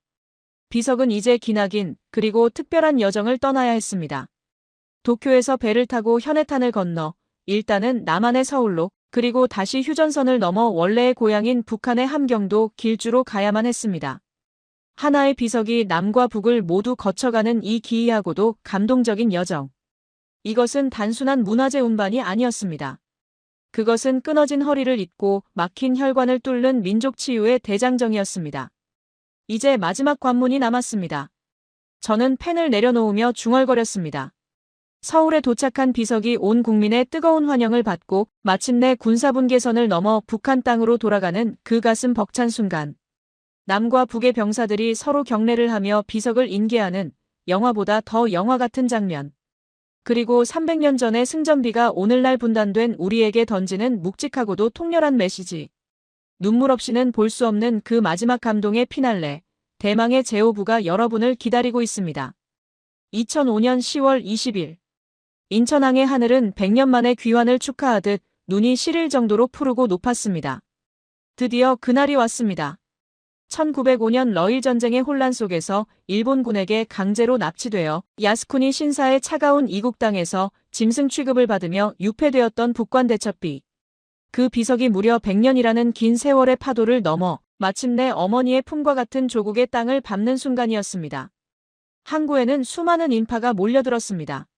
비석은 이제 기나긴 그리고 특별한 여정을 떠나야 했습니다. 도쿄에서 배를 타고 현해탄을 건너 일단은 남한의 서울로, 그리고 다시 휴전선을 넘어 원래의 고향인 북한의 함경도 길주로 가야만 했습니다. 하나의 비석이 남과 북을 모두 거쳐가는 이 기이하고도 감동적인 여정. 이것은 단순한 문화재 운반이 아니었습니다. 그것은 끊어진 허리를 잇고 막힌 혈관을 뚫는 민족 치유의 대장정이었습니다. 이제 마지막 관문이 남았습니다. 저는 펜을 내려놓으며 중얼거렸습니다. 서울에 도착한 비석이 온 국민의 뜨거운 환영을 받고 마침내 군사분계선을 넘어 북한 땅으로 돌아가는 그 가슴 벅찬 순간. 남과 북의 병사들이 서로 경례를 하며 비석을 인계하는 영화보다 더 영화 같은 장면. 그리고 300년 전의 승전비가 오늘날 분단된 우리에게 던지는 묵직하고도 통렬한 메시지. 눈물 없이는 볼 수 없는 그 마지막 감동의 피날레. 대망의 제5부가 여러분을 기다리고 있습니다. 2005년 10월 20일. 인천항의 하늘은 100년 만의 귀환을 축하하듯 눈이 시릴 정도로 푸르고 높았습니다. 드디어 그날이 왔습니다. 1905년 러일 전쟁의 혼란 속에서 일본군에게 강제로 납치되어 야스쿠니 신사의 차가운 이국 땅에서 짐승 취급을 받으며 유폐되었던 북관 대첩비. 그 비석이 무려 100년이라는 긴 세월의 파도를 넘어 마침내 어머니의 품과 같은 조국의 땅을 밟는 순간이었습니다. 항구에는 수많은 인파가 몰려들었습니다.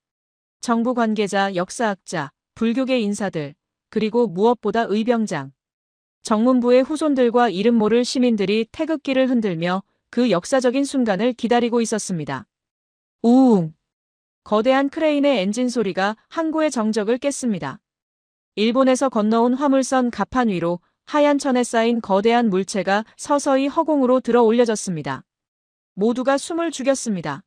정부 관계자, 역사학자, 불교계 인사들, 그리고 무엇보다 의병장, 정문부의 후손들과 이름 모를 시민들이 태극기를 흔들며 그 역사적인 순간을 기다리고 있었습니다. 우웅! 거대한 크레인의 엔진 소리가 항구의 정적을 깼습니다. 일본에서 건너온 화물선 갑판 위로 하얀 천에 쌓인 거대한 물체가 서서히 허공으로 들어 올려졌습니다. 모두가 숨을 죽였습니다.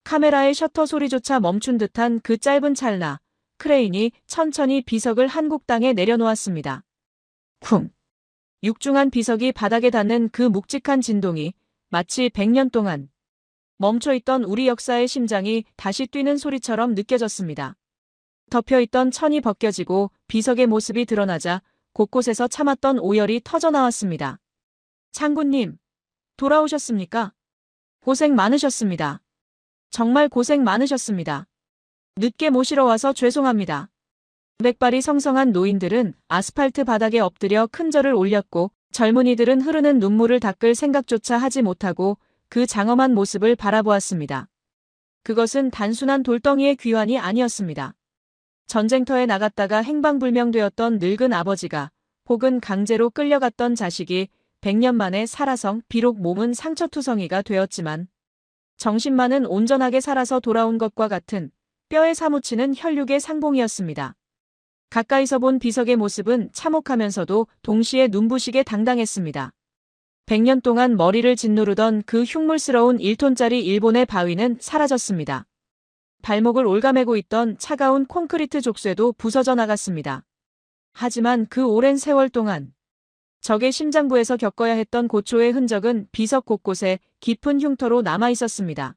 카메라의 셔터 소리조차 멈춘 듯한 그 짧은 찰나, 크레인이 천천히 비석을 한국 땅에 내려놓았습니다. 쿵! 육중한 비석이 바닥에 닿는 그 묵직한 진동이 마치 100년 동안 멈춰있던 우리 역사의 심장이 다시 뛰는 소리처럼 느껴졌습니다. 덮여있던 천이 벗겨지고 비석의 모습이 드러나자 곳곳에서 참았던 오열이 터져나왔습니다. 장군님, 돌아오셨습니까? 고생 많으셨습니다. 정말 고생 많으셨습니다. 늦게 모시러 와서 죄송합니다. 백발이 성성한 노인들은 아스팔트 바닥에 엎드려 큰 절을 올렸고 젊은이들은 흐르는 눈물을 닦을 생각조차 하지 못하고 그 장엄한 모습을 바라보았습니다. 그것은 단순한 돌덩이의 귀환이 아니었습니다. 전쟁터에 나갔다가 행방불명되었던 늙은 아버지가 혹은 강제로 끌려갔던 자식이 100년 만에 살아서 비록 몸은 상처투성이가 되었지만 정신만은 온전하게 살아서 돌아온 것과 같은 뼈에 사무치는 혈육의 상봉이었습니다. 가까이서 본 비석의 모습은 참혹하면서도 동시에 눈부시게 당당했습니다. 100년 동안 머리를 짓누르던 그 흉물스러운 1톤짜리 일본의 바위는 사라졌습니다. 발목을 올가매고 있던 차가운 콘크리트 족쇄도 부서져 나갔습니다. 하지만 그 오랜 세월 동안 적의 심장부에서 겪어야 했던 고초의 흔적은 비석 곳곳에 깊은 흉터로 남아 있었습니다.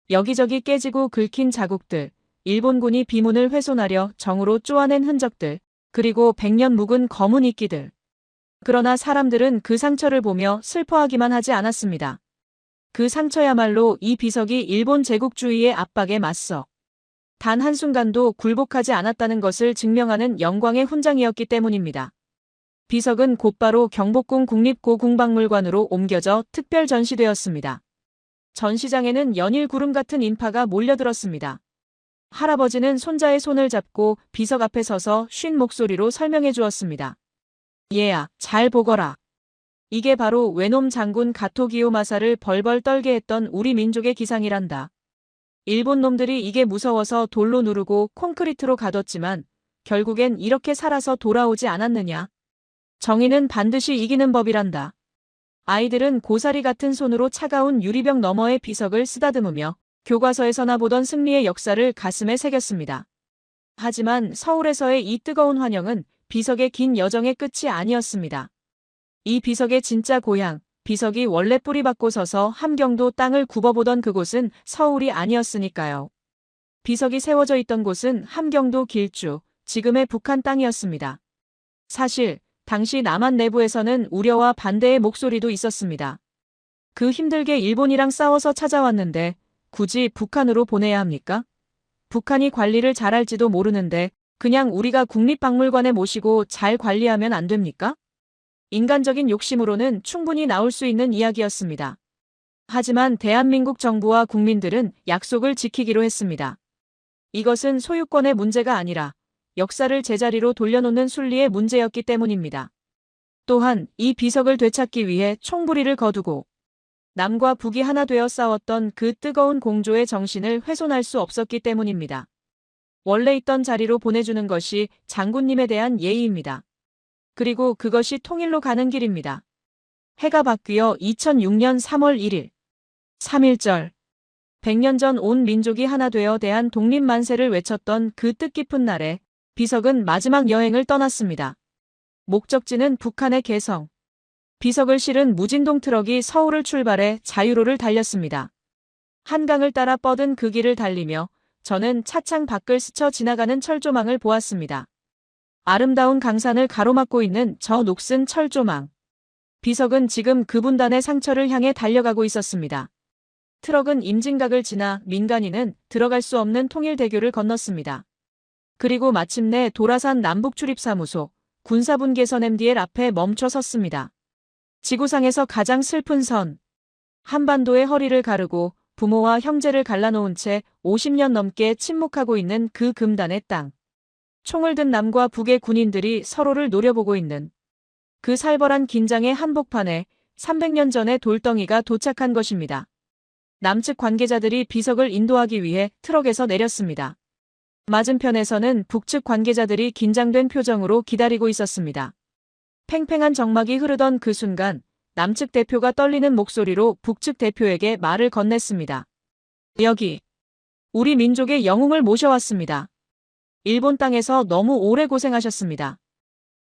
여기저기 깨지고 긁힌 자국들, 일본군이 비문을 훼손하려 정으로 쪼아낸 흔적들, 그리고 100년 묵은 검은 이끼들. 그러나 사람들은 그 상처를 보며 슬퍼하기만 하지 않았습니다. 그 상처야말로 이 비석이 일본 제국주의의 압박에 맞서 단 한순간도 굴복하지 않았다는 것을 증명하는 영광의 훈장이었기 때문입니다. 비석은 곧바로 경복궁 국립고궁박물관으로 옮겨져 특별 전시되었습니다. 전시장에는 연일 구름 같은 인파가 몰려들었습니다. 할아버지는 손자의 손을 잡고 비석 앞에 서서 쉰 목소리로 설명해 주었습니다. 얘야, 잘 보거라. 이게 바로 외놈 장군 가토 기요마사를 벌벌 떨게 했던 우리 민족의 기상이란다. 일본 놈들이 이게 무서워서 돌로 누르고 콘크리트로 가뒀지만 결국엔 이렇게 살아서 돌아오지 않았느냐. 정의는 반드시 이기는 법이란다. 아이들은 고사리 같은 손으로 차가운 유리병 너머의 비석을 쓰다듬으며 교과서에서나 보던 승리의 역사를 가슴에 새겼습니다. 하지만 서울에서의 이 뜨거운 환영은 비석의 긴 여정의 끝이 아니었습니다. 이 비석의 진짜 고향, 비석이 원래 뿌리 박고 서서 함경도 땅을 굽어보던 그곳은 서울이 아니었으니까요. 비석이 세워져 있던 곳은 함경도 길주, 지금의 북한 땅이었습니다. 사실 당시 남한 내부에서는 우려와 반대의 목소리도 있었습니다. 그 힘들게 일본이랑 싸워서 찾아왔는데 굳이 북한으로 보내야 합니까? 북한이 관리를 잘할지도 모르는데 그냥 우리가 국립박물관에 모시고 잘 관리하면 안 됩니까? 인간적인 욕심으로는 충분히 나올 수 있는 이야기였습니다. 하지만 대한민국 정부와 국민들은 약속을 지키기로 했습니다. 이것은 소유권의 문제가 아니라 역사를 제자리로 돌려놓는 순리의 문제였기 때문입니다. 또한 이 비석을 되찾기 위해 총부리를 거두고 남과 북이 하나 되어 싸웠던 그 뜨거운 공조의 정신을 훼손할 수 없었기 때문입니다. 원래 있던 자리로 보내주는 것이 장군님에 대한 예의입니다. 그리고 그것이 통일로 가는 길입니다. 해가 바뀌어 2006년 3월 1일 3.1절 100년 전 온 민족이 하나 되어 대한 독립만세를 외쳤던 그 뜻깊은 날에 비석은 마지막 여행을 떠났습니다. 목적지는 북한의 개성. 비석을 실은 무진동 트럭이 서울을 출발해 자유로를 달렸습니다. 한강을 따라 뻗은 그 길을 달리며 저는 차창 밖을 스쳐 지나가는 철조망을 보았습니다. 아름다운 강산을 가로막고 있는 저 녹슨 철조망. 비석은 지금 그 분단의 상처를 향해 달려가고 있었습니다. 트럭은 임진각을 지나 민간인은 들어갈 수 없는 통일대교를 건넜습니다. 그리고 마침내 도라산 남북출입사무소 군사분계선 MDL 앞에 멈춰 섰습니다. 지구상에서 가장 슬픈 선. 한반도의 허리를 가르고 부모와 형제를 갈라놓은 채 50년 넘게 침묵하고 있는 그 금단의 땅. 총을 든 남과 북의 군인들이 서로를 노려보고 있는 그 살벌한 긴장의 한복판에 300년 전의 돌덩이가 도착한 것입니다. 남측 관계자들이 비석을 인도하기 위해 트럭에서 내렸습니다. 맞은편에서는 북측 관계자들이 긴장된 표정으로 기다리고 있었습니다. 팽팽한 정막이 흐르던 그 순간 남측 대표가 떨리는 목소리로 북측 대표에게 말을 건넸습니다. 여기 우리 민족의 영웅을 모셔왔습니다. 일본 땅에서 너무 오래 고생하셨습니다.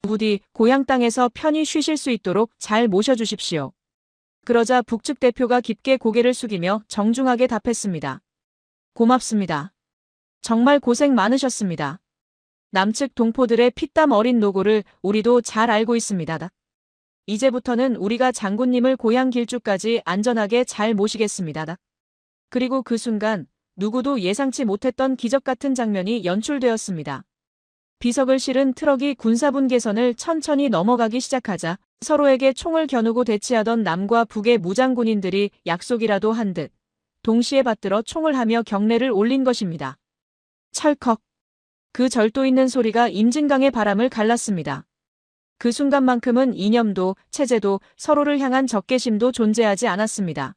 부디 고향 땅에서 편히 쉬실 수 있도록 잘 모셔주십시오. 그러자 북측 대표가 깊게 고개를 숙이며 정중하게 답했습니다. 고맙습니다. 정말 고생 많으셨습니다. 남측 동포들의 피땀 어린 노고를 우리도 잘 알고 있습니다. 이제부터는 우리가 장군님을 고향 길주까지 안전하게 잘 모시겠습니다. 그리고 그 순간 누구도 예상치 못했던 기적 같은 장면이 연출되었습니다. 비석을 실은 트럭이 군사분 개선을 천천히 넘어가기 시작하자 서로에게 총을 겨누고 대치하던 남과 북의 무장군인들이 약속이라도 한 듯 동시에 받들어 총을 하며 경례를 올린 것입니다. 철컥. 그 절도 있는 소리가 임진강의 바람을 갈랐습니다. 그 순간만큼은 이념도 체제도 서로를 향한 적개심도 존재하지 않았습니다.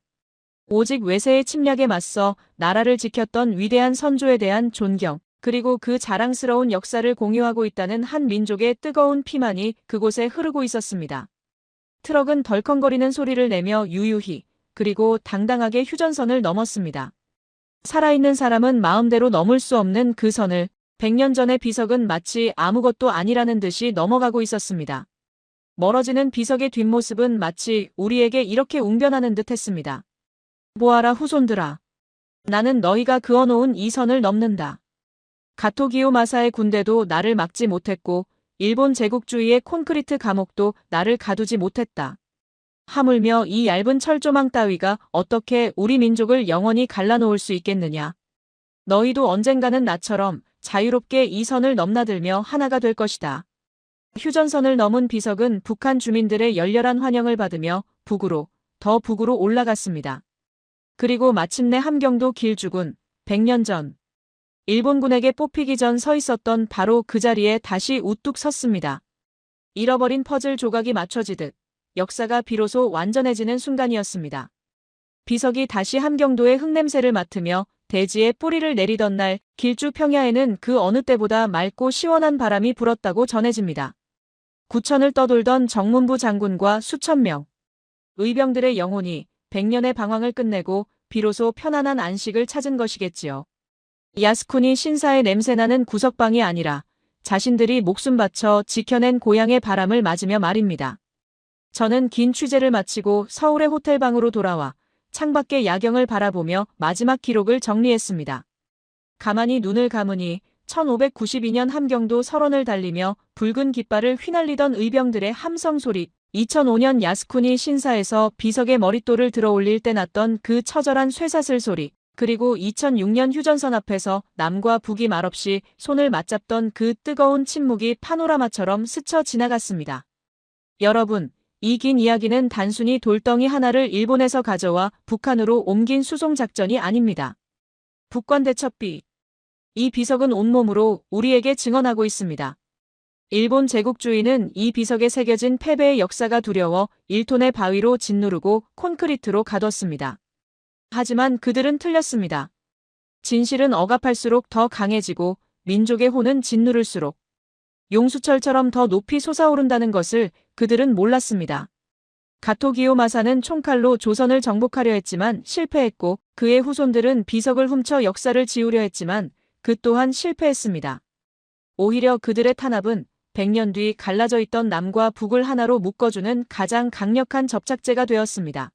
오직 외세의 침략에 맞서 나라를 지켰던 위대한 선조에 대한 존경, 그리고 그 자랑스러운 역사를 공유하고 있다는 한 민족의 뜨거운 피만이 그곳에 흐르고 있었습니다. 트럭은 덜컹거리는 소리를 내며 유유히, 그리고 당당하게 휴전선을 넘었습니다. 살아있는 사람은 마음대로 넘을 수 없는 그 선을 100년 전의 비석은 마치 아무것도 아니라는 듯이 넘어가고 있었습니다. 멀어지는 비석의 뒷모습은 마치 우리에게 이렇게 웅변하는 듯 했습니다. 보아라 후손들아. 나는 너희가 그어놓은 이 선을 넘는다. 가토기요 마사의 군대도 나를 막지 못했고 일본 제국주의의 콘크리트 감옥도 나를 가두지 못했다. 하물며 이 얇은 철조망 따위가 어떻게 우리 민족을 영원히 갈라놓을 수 있겠느냐. 너희도 언젠가는 나처럼 자유롭게 이 선을 넘나들며 하나가 될 것이다. 휴전선을 넘은 비석은 북한 주민들의 열렬한 환영을 받으며 북으로, 더 북으로 올라갔습니다. 그리고 마침내 함경도 길주군, 100년 전. 일본군에게 뽑히기 전 서 있었던 바로 그 자리에 다시 우뚝 섰습니다. 잃어버린 퍼즐 조각이 맞춰지듯 역사가 비로소 완전해지는 순간이었습니다. 비석이 다시 함경도의 흙냄새를 맡으며 대지에 뿌리를 내리던 날 길주 평야에는 그 어느 때보다 맑고 시원한 바람이 불었다고 전해집니다. 구천을 떠돌던 정문부 장군과 수천 명 의병들의 영혼이 100년의 방황을 끝내고 비로소 편안한 안식을 찾은 것이겠지요. 야스쿠니 신사의 냄새나는 구석방이 아니라 자신들이 목숨 바쳐 지켜낸 고향의 바람을 맞으며 말입니다. 저는 긴 취재를 마치고 서울의 호텔방으로 돌아와 창밖의 야경을 바라보며 마지막 기록을 정리했습니다. 가만히 눈을 감으니 1592년 함경도 설원을 달리며 붉은 깃발을 휘날리던 의병들의 함성 소리, 2005년 야스쿠니 신사에서 비석의 머릿돌을 들어올릴 때 났던 그 처절한 쇠사슬 소리, 그리고 2006년 휴전선 앞에서 남과 북이 말없이 손을 맞잡던 그 뜨거운 침묵이 파노라마처럼 스쳐 지나갔습니다. 여러분, 이 긴 이야기는 단순히 돌덩이 하나를 일본에서 가져와 북한으로 옮긴 수송작전이 아닙니다. 북관대첩비. 이 비석은 온몸으로 우리에게 증언하고 있습니다. 일본 제국주의는 이 비석에 새겨진 패배의 역사가 두려워 1톤의 바위로 짓누르고 콘크리트로 가뒀습니다. 하지만 그들은 틀렸습니다. 진실은 억압할수록 더 강해지고 민족의 혼은 짓누를수록 용수철처럼 더 높이 솟아오른다는 것을 그들은 몰랐습니다. 가토기요 마사는 총칼로 조선을 정복하려 했지만 실패했고 그의 후손들은 비석을 훔쳐 역사를 지우려 했지만 그 또한 실패했습니다. 오히려 그들의 탄압은 100년 뒤 갈라져 있던 남과 북을 하나로 묶어주는 가장 강력한 접착제가 되었습니다.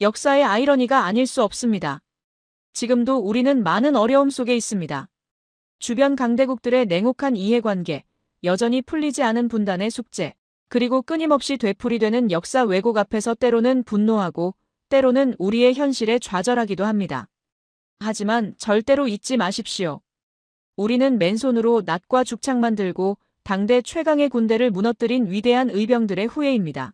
역사의 아이러니가 아닐 수 없습니다. 지금도 우리는 많은 어려움 속에 있습니다. 주변 강대국들의 냉혹한 이해관계, 여전히 풀리지 않은 분단의 숙제, 그리고 끊임없이 되풀이되는 역사 왜곡 앞에서 때로는 분노하고 때로는 우리의 현실에 좌절하기도 합니다. 하지만 절대로 잊지 마십시오. 우리는 맨손으로 낫과 죽창만 들고 당대 최강의 군대를 무너뜨린 위대한 의병들의 후예입니다.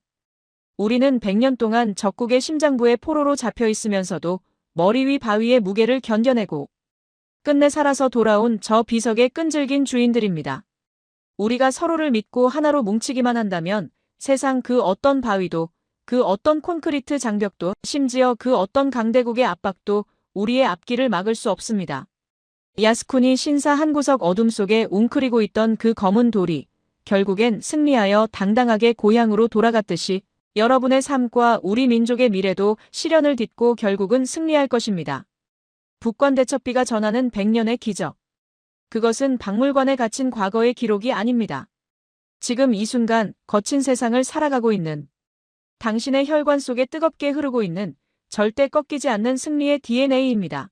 우리는 100년 동안 적국의 심장부에 포로로 잡혀 있으면서도 머리 위 바위의 무게를 견뎌내고 끝내 살아서 돌아온 저 비석의 끈질긴 주인들입니다. 우리가 서로를 믿고 하나로 뭉치기만 한다면 세상 그 어떤 바위도, 그 어떤 콘크리트 장벽도, 심지어 그 어떤 강대국의 압박도 우리의 앞길을 막을 수 없습니다. 야스쿠니 신사 한 구석 어둠 속에 웅크리고 있던 그 검은 돌이 결국엔 승리하여 당당하게 고향으로 돌아갔듯이 여러분의 삶과 우리 민족의 미래도 시련을 딛고 결국은 승리할 것입니다. 북권대첩비가 전하는 100년의 기적. 그것은 박물관에 갇힌 과거의 기록이 아닙니다. 지금 이 순간 거친 세상을 살아가고 있는 당신의 혈관 속에 뜨겁게 흐르고 있는 절대 꺾이지 않는 승리의 DNA입니다.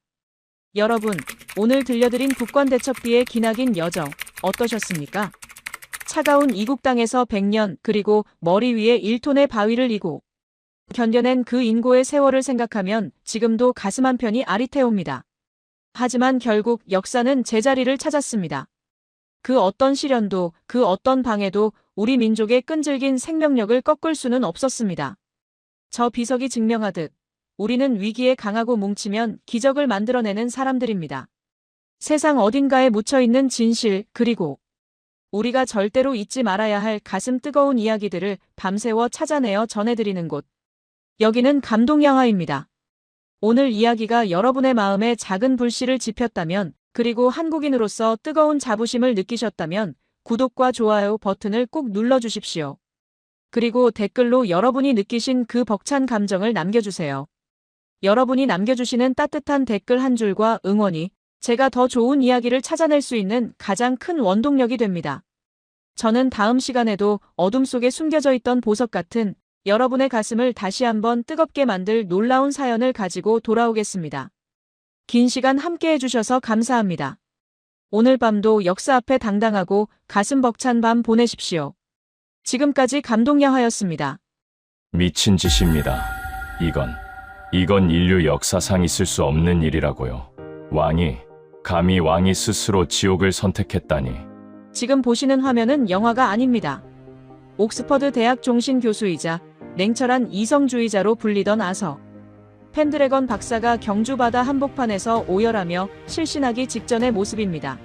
여러분, 오늘 들려드린 북권대첩비의 기나긴 여정 어떠셨습니까? 차가운 이국 땅에서 100년 그리고 머리 위에 1톤의 바위를 이고 견뎌낸 그 인고의 세월을 생각하면 지금도 가슴 한편이 아릿해옵니다. 하지만 결국 역사는 제자리를 찾았습니다. 그 어떤 시련도 그 어떤 방해도 우리 민족의 끈질긴 생명력을 꺾을 수는 없었습니다. 저 비석이 증명하듯 우리는 위기에 강하고 뭉치면 기적을 만들어내는 사람들입니다. 세상 어딘가에 묻혀있는 진실 그리고 우리가 절대로 잊지 말아야 할 가슴 뜨거운 이야기들을 밤새워 찾아내어 전해드리는 곳. 여기는 감동영화입니다. 오늘 이야기가 여러분의 마음에 작은 불씨를 지폈다면 그리고 한국인으로서 뜨거운 자부심을 느끼셨다면 구독과 좋아요 버튼을 꼭 눌러주십시오. 그리고 댓글로 여러분이 느끼신 그 벅찬 감정을 남겨주세요. 여러분이 남겨주시는 따뜻한 댓글 한 줄과 응원이 제가 더 좋은 이야기를 찾아낼 수 있는 가장 큰 원동력이 됩니다. 저는 다음 시간에도 어둠 속에 숨겨져 있던 보석 같은 여러분의 가슴을 다시 한번 뜨겁게 만들 놀라운 사연을 가지고 돌아오겠습니다. 긴 시간 함께 해주셔서 감사합니다. 오늘 밤도 역사 앞에 당당하고 가슴 벅찬 밤 보내십시오. 지금까지 감동야화였습니다. 미친 짓입니다. 이건 인류 역사상 있을 수 없는 일이라고요. 감히 왕이 스스로 지옥을 선택했다니. 지금 보시는 화면은 영화가 아닙니다. 옥스퍼드 대학 종신 교수이자 냉철한 이성주의자로 불리던 아서 펜드래건 박사가 경주 바다 한복판에서 오열하며 실신하기 직전의 모습입니다.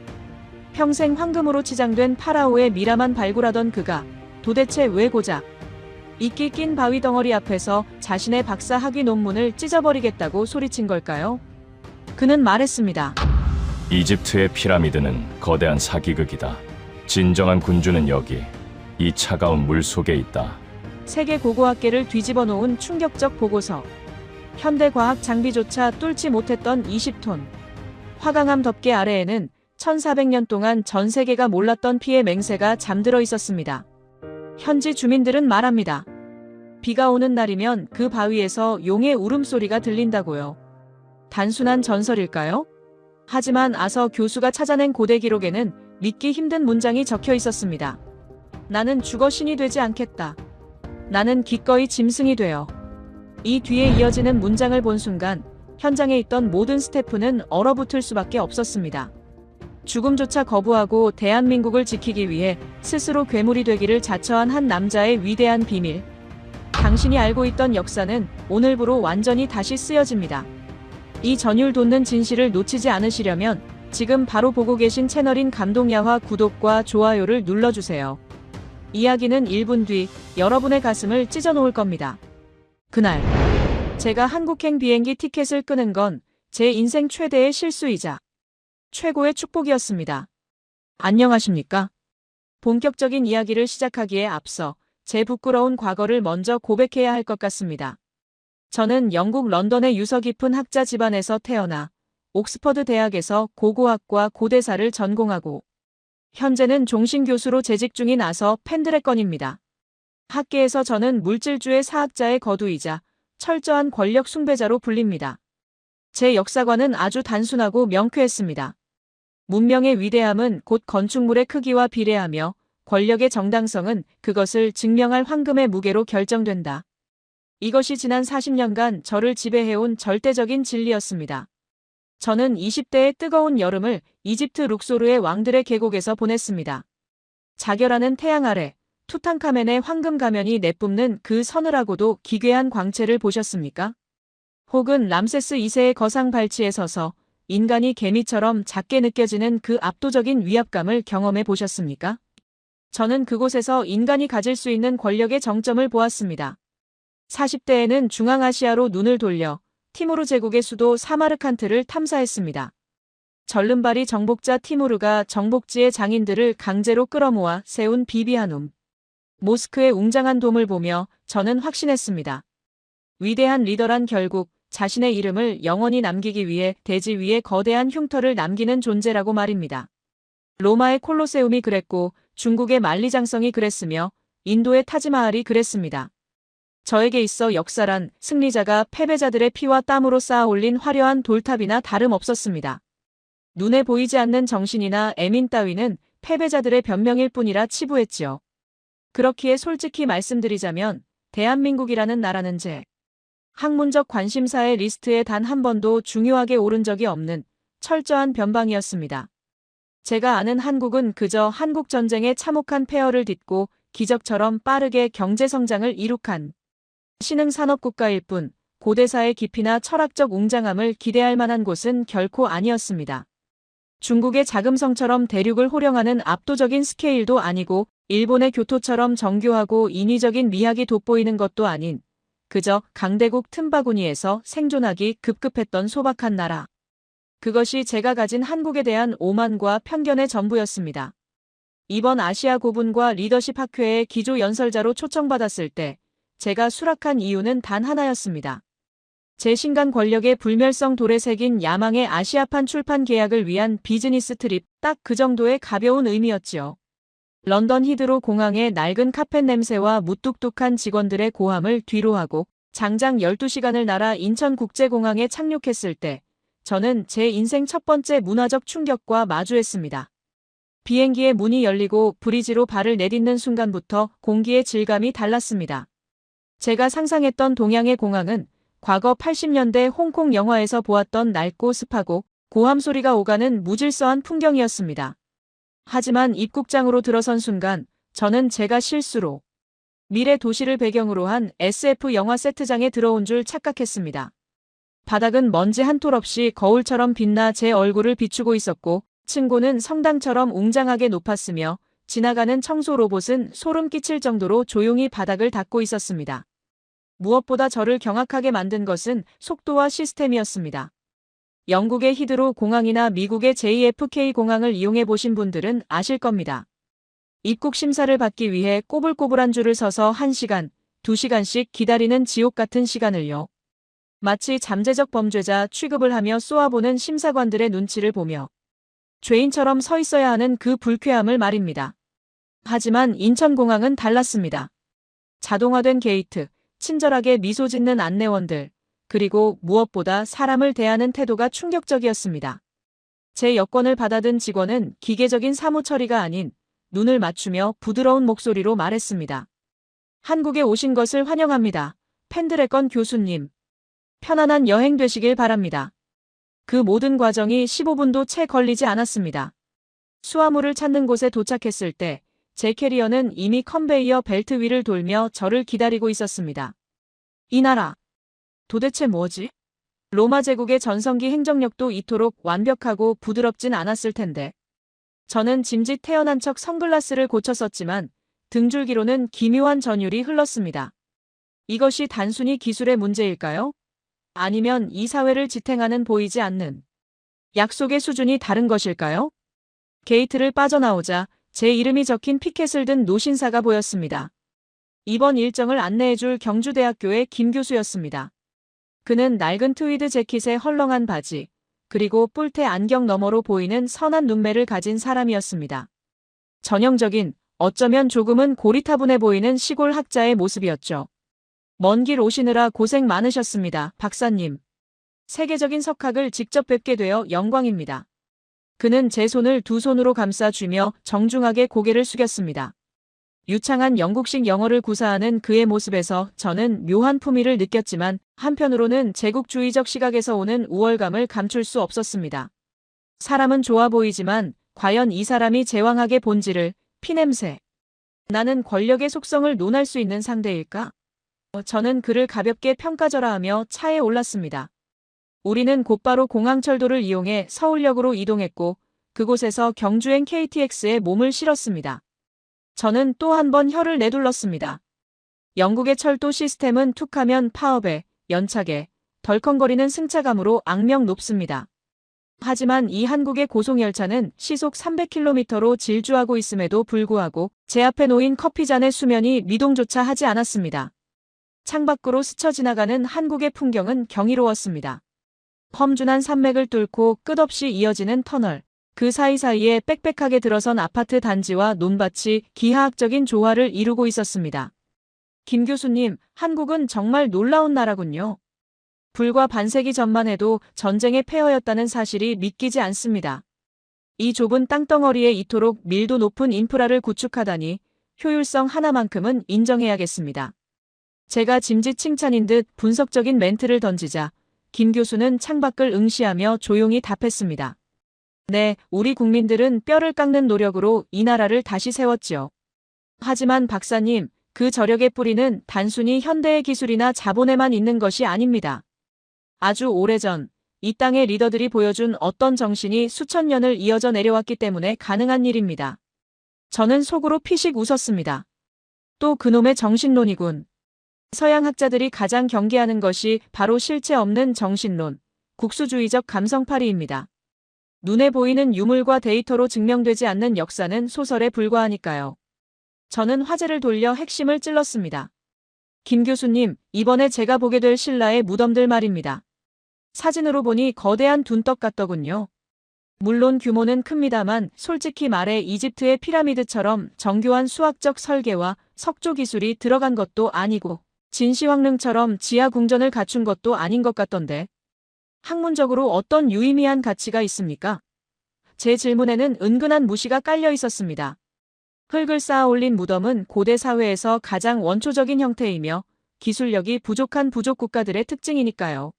평생 황금으로 치장된 파라오의 미라만 발굴하던 그가 도대체 왜 고작 이끼 낀 바위 덩어리 앞에서 자신의 박사 학위 논문을 찢어버리겠다고 소리친 걸까요? 그는 말했습니다. 이집트의 피라미드는 거대한 사기극이다. 진정한 군주는 여기, 이 차가운 물 속에 있다. 세계 고고학계를 뒤집어 놓은 충격적 보고서. 현대 과학 장비조차 뚫지 못했던 20톤. 화강암 덮개 아래에는 1400년 동안 전 세계가 몰랐던 피의 맹세가 잠들어 있었습니다. 현지 주민들은 말합니다. 비가 오는 날이면 그 바위에서 용의 울음소리가 들린다고요. 단순한 전설일까요? 하지만 아서 교수가 찾아낸 고대 기록에는 믿기 힘든 문장이 적혀 있었습니다. 나는 죽어 신이 되지 않겠다. 나는 기꺼이 짐승이 되어. 이 뒤에 이어지는 문장을 본 순간 현장에 있던 모든 스태프는 얼어붙을 수밖에 없었습니다. 죽음조차 거부하고 대한민국을 지키기 위해 스스로 괴물이 되기를 자처한 한 남자의 위대한 비밀. 당신이 알고 있던 역사는 오늘부로 완전히 다시 쓰여집니다. 이 전율 돋는 진실을 놓치지 않으시려면 지금 바로 보고 계신 채널인 감동야화 구독과 좋아요를 눌러주세요. 이야기는 1분 뒤 여러분의 가슴을 찢어놓을 겁니다. 그날 제가 한국행 비행기 티켓을 끄는 건 제 인생 최대의 실수이자 최고의 축복이었습니다. 안녕하십니까? 본격적인 이야기를 시작하기에 앞서 제 부끄러운 과거를 먼저 고백해야 할 것 같습니다. 저는 영국 런던의 유서 깊은 학자 집안에서 태어나 옥스퍼드 대학에서 고고학과 고대사를 전공하고 현재는 종신교수로 재직 중인 아서 펜드래건입니다. 학계에서 저는 물질주의 사학자의 거두이자 철저한 권력 숭배자로 불립니다. 제 역사관은 아주 단순하고 명쾌했습니다. 문명의 위대함은 곧 건축물의 크기와 비례하며 권력의 정당성은 그것을 증명할 황금의 무게로 결정된다. 이것이 지난 40년간 저를 지배해온 절대적인 진리였습니다. 저는 20대의 뜨거운 여름을 이집트 룩소르의 왕들의 계곡에서 보냈습니다. 자결하는 태양 아래 투탕카멘의 황금 가면이 내뿜는 그 서늘하고도 기괴한 광채를 보셨습니까? 혹은 람세스 2세의 거상 발치에 서서 인간이 개미처럼 작게 느껴지는 그 압도적인 위압감을 경험해 보셨습니까? 저는 그곳에서 인간이 가질 수 있는 권력의 정점을 보았습니다. 40대에는 중앙아시아로 눈을 돌려 티무르 제국의 수도 사마르칸트를 탐사했습니다. 절름발이 정복자 티무르가 정복지의 장인들을 강제로 끌어모아 세운 비비아눔, 모스크의 웅장한 돔을 보며 저는 확신했습니다. 위대한 리더란 결국 자신의 이름을 영원히 남기기 위해 대지 위에 거대한 흉터를 남기는 존재라고 말입니다. 로마의 콜로세움이 그랬고 중국의 만리장성이 그랬으며 인도의 타지마할이 그랬습니다. 저에게 있어 역사란 승리자가 패배자들의 피와 땀으로 쌓아 올린 화려한 돌탑이나 다름없었습니다. 눈에 보이지 않는 정신이나 애민 따위는 패배자들의 변명일 뿐이라 치부했지요. 그렇기에 솔직히 말씀드리자면 대한민국이라는 나라는 제 학문적 관심사의 리스트에 단 한 번도 중요하게 오른 적이 없는 철저한 변방이었습니다. 제가 아는 한국은 그저 한국전쟁의 참혹한 폐허를 딛고 기적처럼 빠르게 경제성장을 이룩한 신흥산업국가일 뿐 고대사의 깊이나 철학적 웅장함을 기대할 만한 곳은 결코 아니었습니다. 중국의 자금성처럼 대륙을 호령하는 압도적인 스케일도 아니고 일본의 교토처럼 정교하고 인위적인 미학이 돋보이는 것도 아닌 그저 강대국 틈바구니에서 생존하기 급급했던 소박한 나라. 그것이 제가 가진 한국에 대한 오만과 편견의 전부였습니다. 이번 아시아 고분과 리더십 학회의 기조 연설자로 초청받았을 때 제가 수락한 이유는 단 하나였습니다. 제 신간 권력의 불멸성 돌에 새긴 야망의 아시아판 출판 계약을 위한 비즈니스 트립, 딱 그 정도의 가벼운 의미였지요. 런던 히드로 공항의 낡은 카펫 냄새와 무뚝뚝한 직원들의 고함을 뒤로하고 장장 12시간을 날아 인천국제공항에 착륙했을 때 저는 제 인생 첫 번째 문화적 충격과 마주했습니다. 비행기의 문이 열리고 브리지로 발을 내딛는 순간부터 공기의 질감이 달랐습니다. 제가 상상했던 동양의 공항은 과거 80년대 홍콩 영화에서 보았던 낡고 습하고 고함 소리가 오가는 무질서한 풍경이었습니다. 하지만 입국장으로 들어선 순간 저는 제가 실수로 미래 도시를 배경으로 한 SF 영화 세트장에 들어온 줄 착각했습니다. 바닥은 먼지 한 톨 없이 거울처럼 빛나 제 얼굴을 비추고 있었고 층고는 성당처럼 웅장하게 높았으며 지나가는 청소 로봇은 소름 끼칠 정도로 조용히 바닥을 닦고 있었습니다. 무엇보다 저를 경악하게 만든 것은 속도와 시스템이었습니다. 영국의 히드로 공항이나 미국의 JFK 공항을 이용해 보신 분들은 아실 겁니다. 입국 심사를 받기 위해 꼬불꼬불한 줄을 서서 1시간, 2시간씩 기다리는 지옥 같은 시간을요. 마치 잠재적 범죄자 취급을 하며 쏘아보는 심사관들의 눈치를 보며 죄인처럼 서 있어야 하는 그 불쾌함을 말입니다. 하지만 인천공항은 달랐습니다. 자동화된 게이트, 친절하게 미소 짓는 안내원들, 그리고 무엇보다 사람을 대하는 태도가 충격적이었습니다. 제 여권을 받아든 직원은 기계적인 사무 처리가 아닌 눈을 맞추며 부드러운 목소리로 말했습니다. 한국에 오신 것을 환영합니다. 펜드래건 교수님. 편안한 여행 되시길 바랍니다. 그 모든 과정이 15분도 채 걸리지 않았습니다. 수화물을 찾는 곳에 도착했을 때 제 캐리어는 이미 컨베이어 벨트 위를 돌며 저를 기다리고 있었습니다. 이 나라, 도대체 뭐지? 로마 제국의 전성기 행정력도 이토록 완벽하고 부드럽진 않았을 텐데. 저는 짐짓 태어난 척 선글라스를 고쳐 썼지만 등줄기로는 기묘한 전율이 흘렀습니다. 이것이 단순히 기술의 문제일까요? 아니면 이 사회를 지탱하는 보이지 않는 약속의 수준이 다른 것일까요? 게이트를 빠져나오자 제 이름이 적힌 피켓을 든 노신사가 보였습니다. 이번 일정을 안내해줄 경주대학교의 김 교수였습니다. 그는 낡은 트위드 재킷에 헐렁한 바지, 그리고 뿔테 안경 너머로 보이는 선한 눈매를 가진 사람이었습니다. 전형적인, 어쩌면 조금은 고리타분해 보이는 시골 학자의 모습이었죠. 먼 길 오시느라 고생 많으셨습니다, 박사님. 세계적인 석학을 직접 뵙게 되어 영광입니다. 그는 제 손을 두 손으로 감싸주며 정중하게 고개를 숙였습니다. 유창한 영국식 영어를 구사하는 그의 모습에서 저는 묘한 품위를 느꼈지만 한편으로는 제국주의적 시각에서 오는 우월감을 감출 수 없었습니다. 사람은 좋아 보이지만 과연 이 사람이 제왕학의 본질을, 피냄새, 나는 권력의 속성을 논할 수 있는 상대일까? 저는 그를 가볍게 평가절하하며 차에 올랐습니다. 우리는 곧바로 공항철도를 이용해 서울역으로 이동했고 그곳에서 경주행 KTX에 몸을 실었습니다. 저는 또 한 번 혀를 내둘렀습니다. 영국의 철도 시스템은 툭하면 파업에, 연착에, 덜컹거리는 승차감으로 악명 높습니다. 하지만 이 한국의 고속열차는 시속 300km로 질주하고 있음에도 불구하고 제 앞에 놓인 커피잔의 수면이 미동조차 하지 않았습니다. 창밖으로 스쳐 지나가는 한국의 풍경은 경이로웠습니다. 험준한 산맥을 뚫고 끝없이 이어지는 터널, 그 사이사이에 빽빽하게 들어선 아파트 단지와 논밭이 기하학적인 조화를 이루고 있었습니다. 김 교수님, 한국은 정말 놀라운 나라군요. 불과 반세기 전만 해도 전쟁의 폐허였다는 사실이 믿기지 않습니다. 이 좁은 땅덩어리에 이토록 밀도 높은 인프라를 구축하다니 효율성 하나만큼은 인정해야겠습니다. 제가 짐짓 칭찬인 듯 분석적인 멘트를 던지자 김 교수는 창밖을 응시하며 조용히 답했습니다. 네, 우리 국민들은 뼈를 깎는 노력으로 이 나라를 다시 세웠지요. 하지만 박사님, 그 저력의 뿌리는 단순히 현대의 기술이나 자본에만 있는 것이 아닙니다. 아주 오래전 이 땅의 리더들이 보여준 어떤 정신이 수천 년을 이어져 내려왔기 때문에 가능한 일입니다. 저는 속으로 피식 웃었습니다. 또 그놈의 정신론이군. 서양 학자들이 가장 경계하는 것이 바로 실체 없는 정신론, 국수주의적 감성파리입니다. 눈에 보이는 유물과 데이터로 증명되지 않는 역사는 소설에 불과하니까요. 저는 화제를 돌려 핵심을 찔렀습니다. 김 교수님, 이번에 제가 보게 될 신라의 무덤들 말입니다. 사진으로 보니 거대한 둔떡 같더군요. 물론 규모는 큽니다만 솔직히 말해 이집트의 피라미드처럼 정교한 수학적 설계와 석조 기술이 들어간 것도 아니고 진시황릉처럼 지하 궁전을 갖춘 것도 아닌 것 같던데. 학문적으로 어떤 유의미한 가치가 있습니까? 제 질문에는 은근한 무시가 깔려 있었습니다. 흙을 쌓아 올린 무덤은 고대 사회에서 가장 원초적인 형태이며 기술력이 부족한 부족 국가들의 특징이니까요.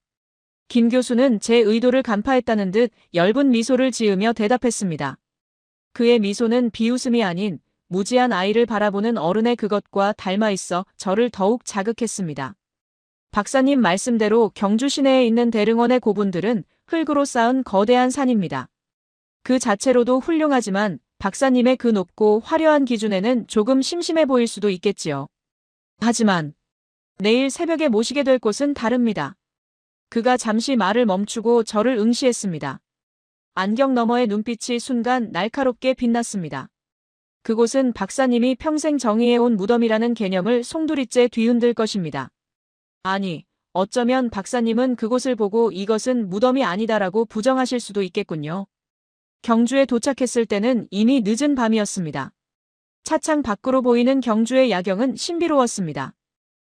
김 교수는 제 의도를 간파했다는 듯 엷은 미소를 지으며 대답했습니다. 그의 미소는 비웃음이 아닌 무지한 아이를 바라보는 어른의 그것과 닮아 있어 저를 더욱 자극했습니다. 박사님 말씀대로 경주 시내에 있는 대릉원의 고분들은 흙으로 쌓은 거대한 산입니다. 그 자체로도 훌륭하지만 박사님의 그 높고 화려한 기준에는 조금 심심해 보일 수도 있겠지요. 하지만 내일 새벽에 모시게 될 곳은 다릅니다. 그가 잠시 말을 멈추고 저를 응시했습니다. 안경 너머의 눈빛이 순간 날카롭게 빛났습니다. 그곳은 박사님이 평생 정의해온 무덤이라는 개념을 송두리째 뒤흔들 것입니다. 아니, 어쩌면 박사님은 그곳을 보고 이것은 무덤이 아니다라고 부정하실 수도 있겠군요. 경주에 도착했을 때는 이미 늦은 밤이었습니다. 차창 밖으로 보이는 경주의 야경은 신비로웠습니다.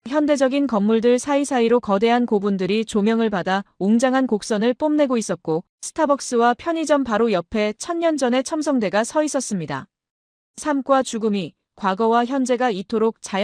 현대적인 건물들 사이사이로 거대한 고분들이 조명을 받아 웅장한 곡선을 뽐내고 있었고 스타벅스와 편의점 바로 옆에 1000년 전의 첨성대가 서 있었습니다. 삶과 죽음이, 과거와 현재가 이토록 자연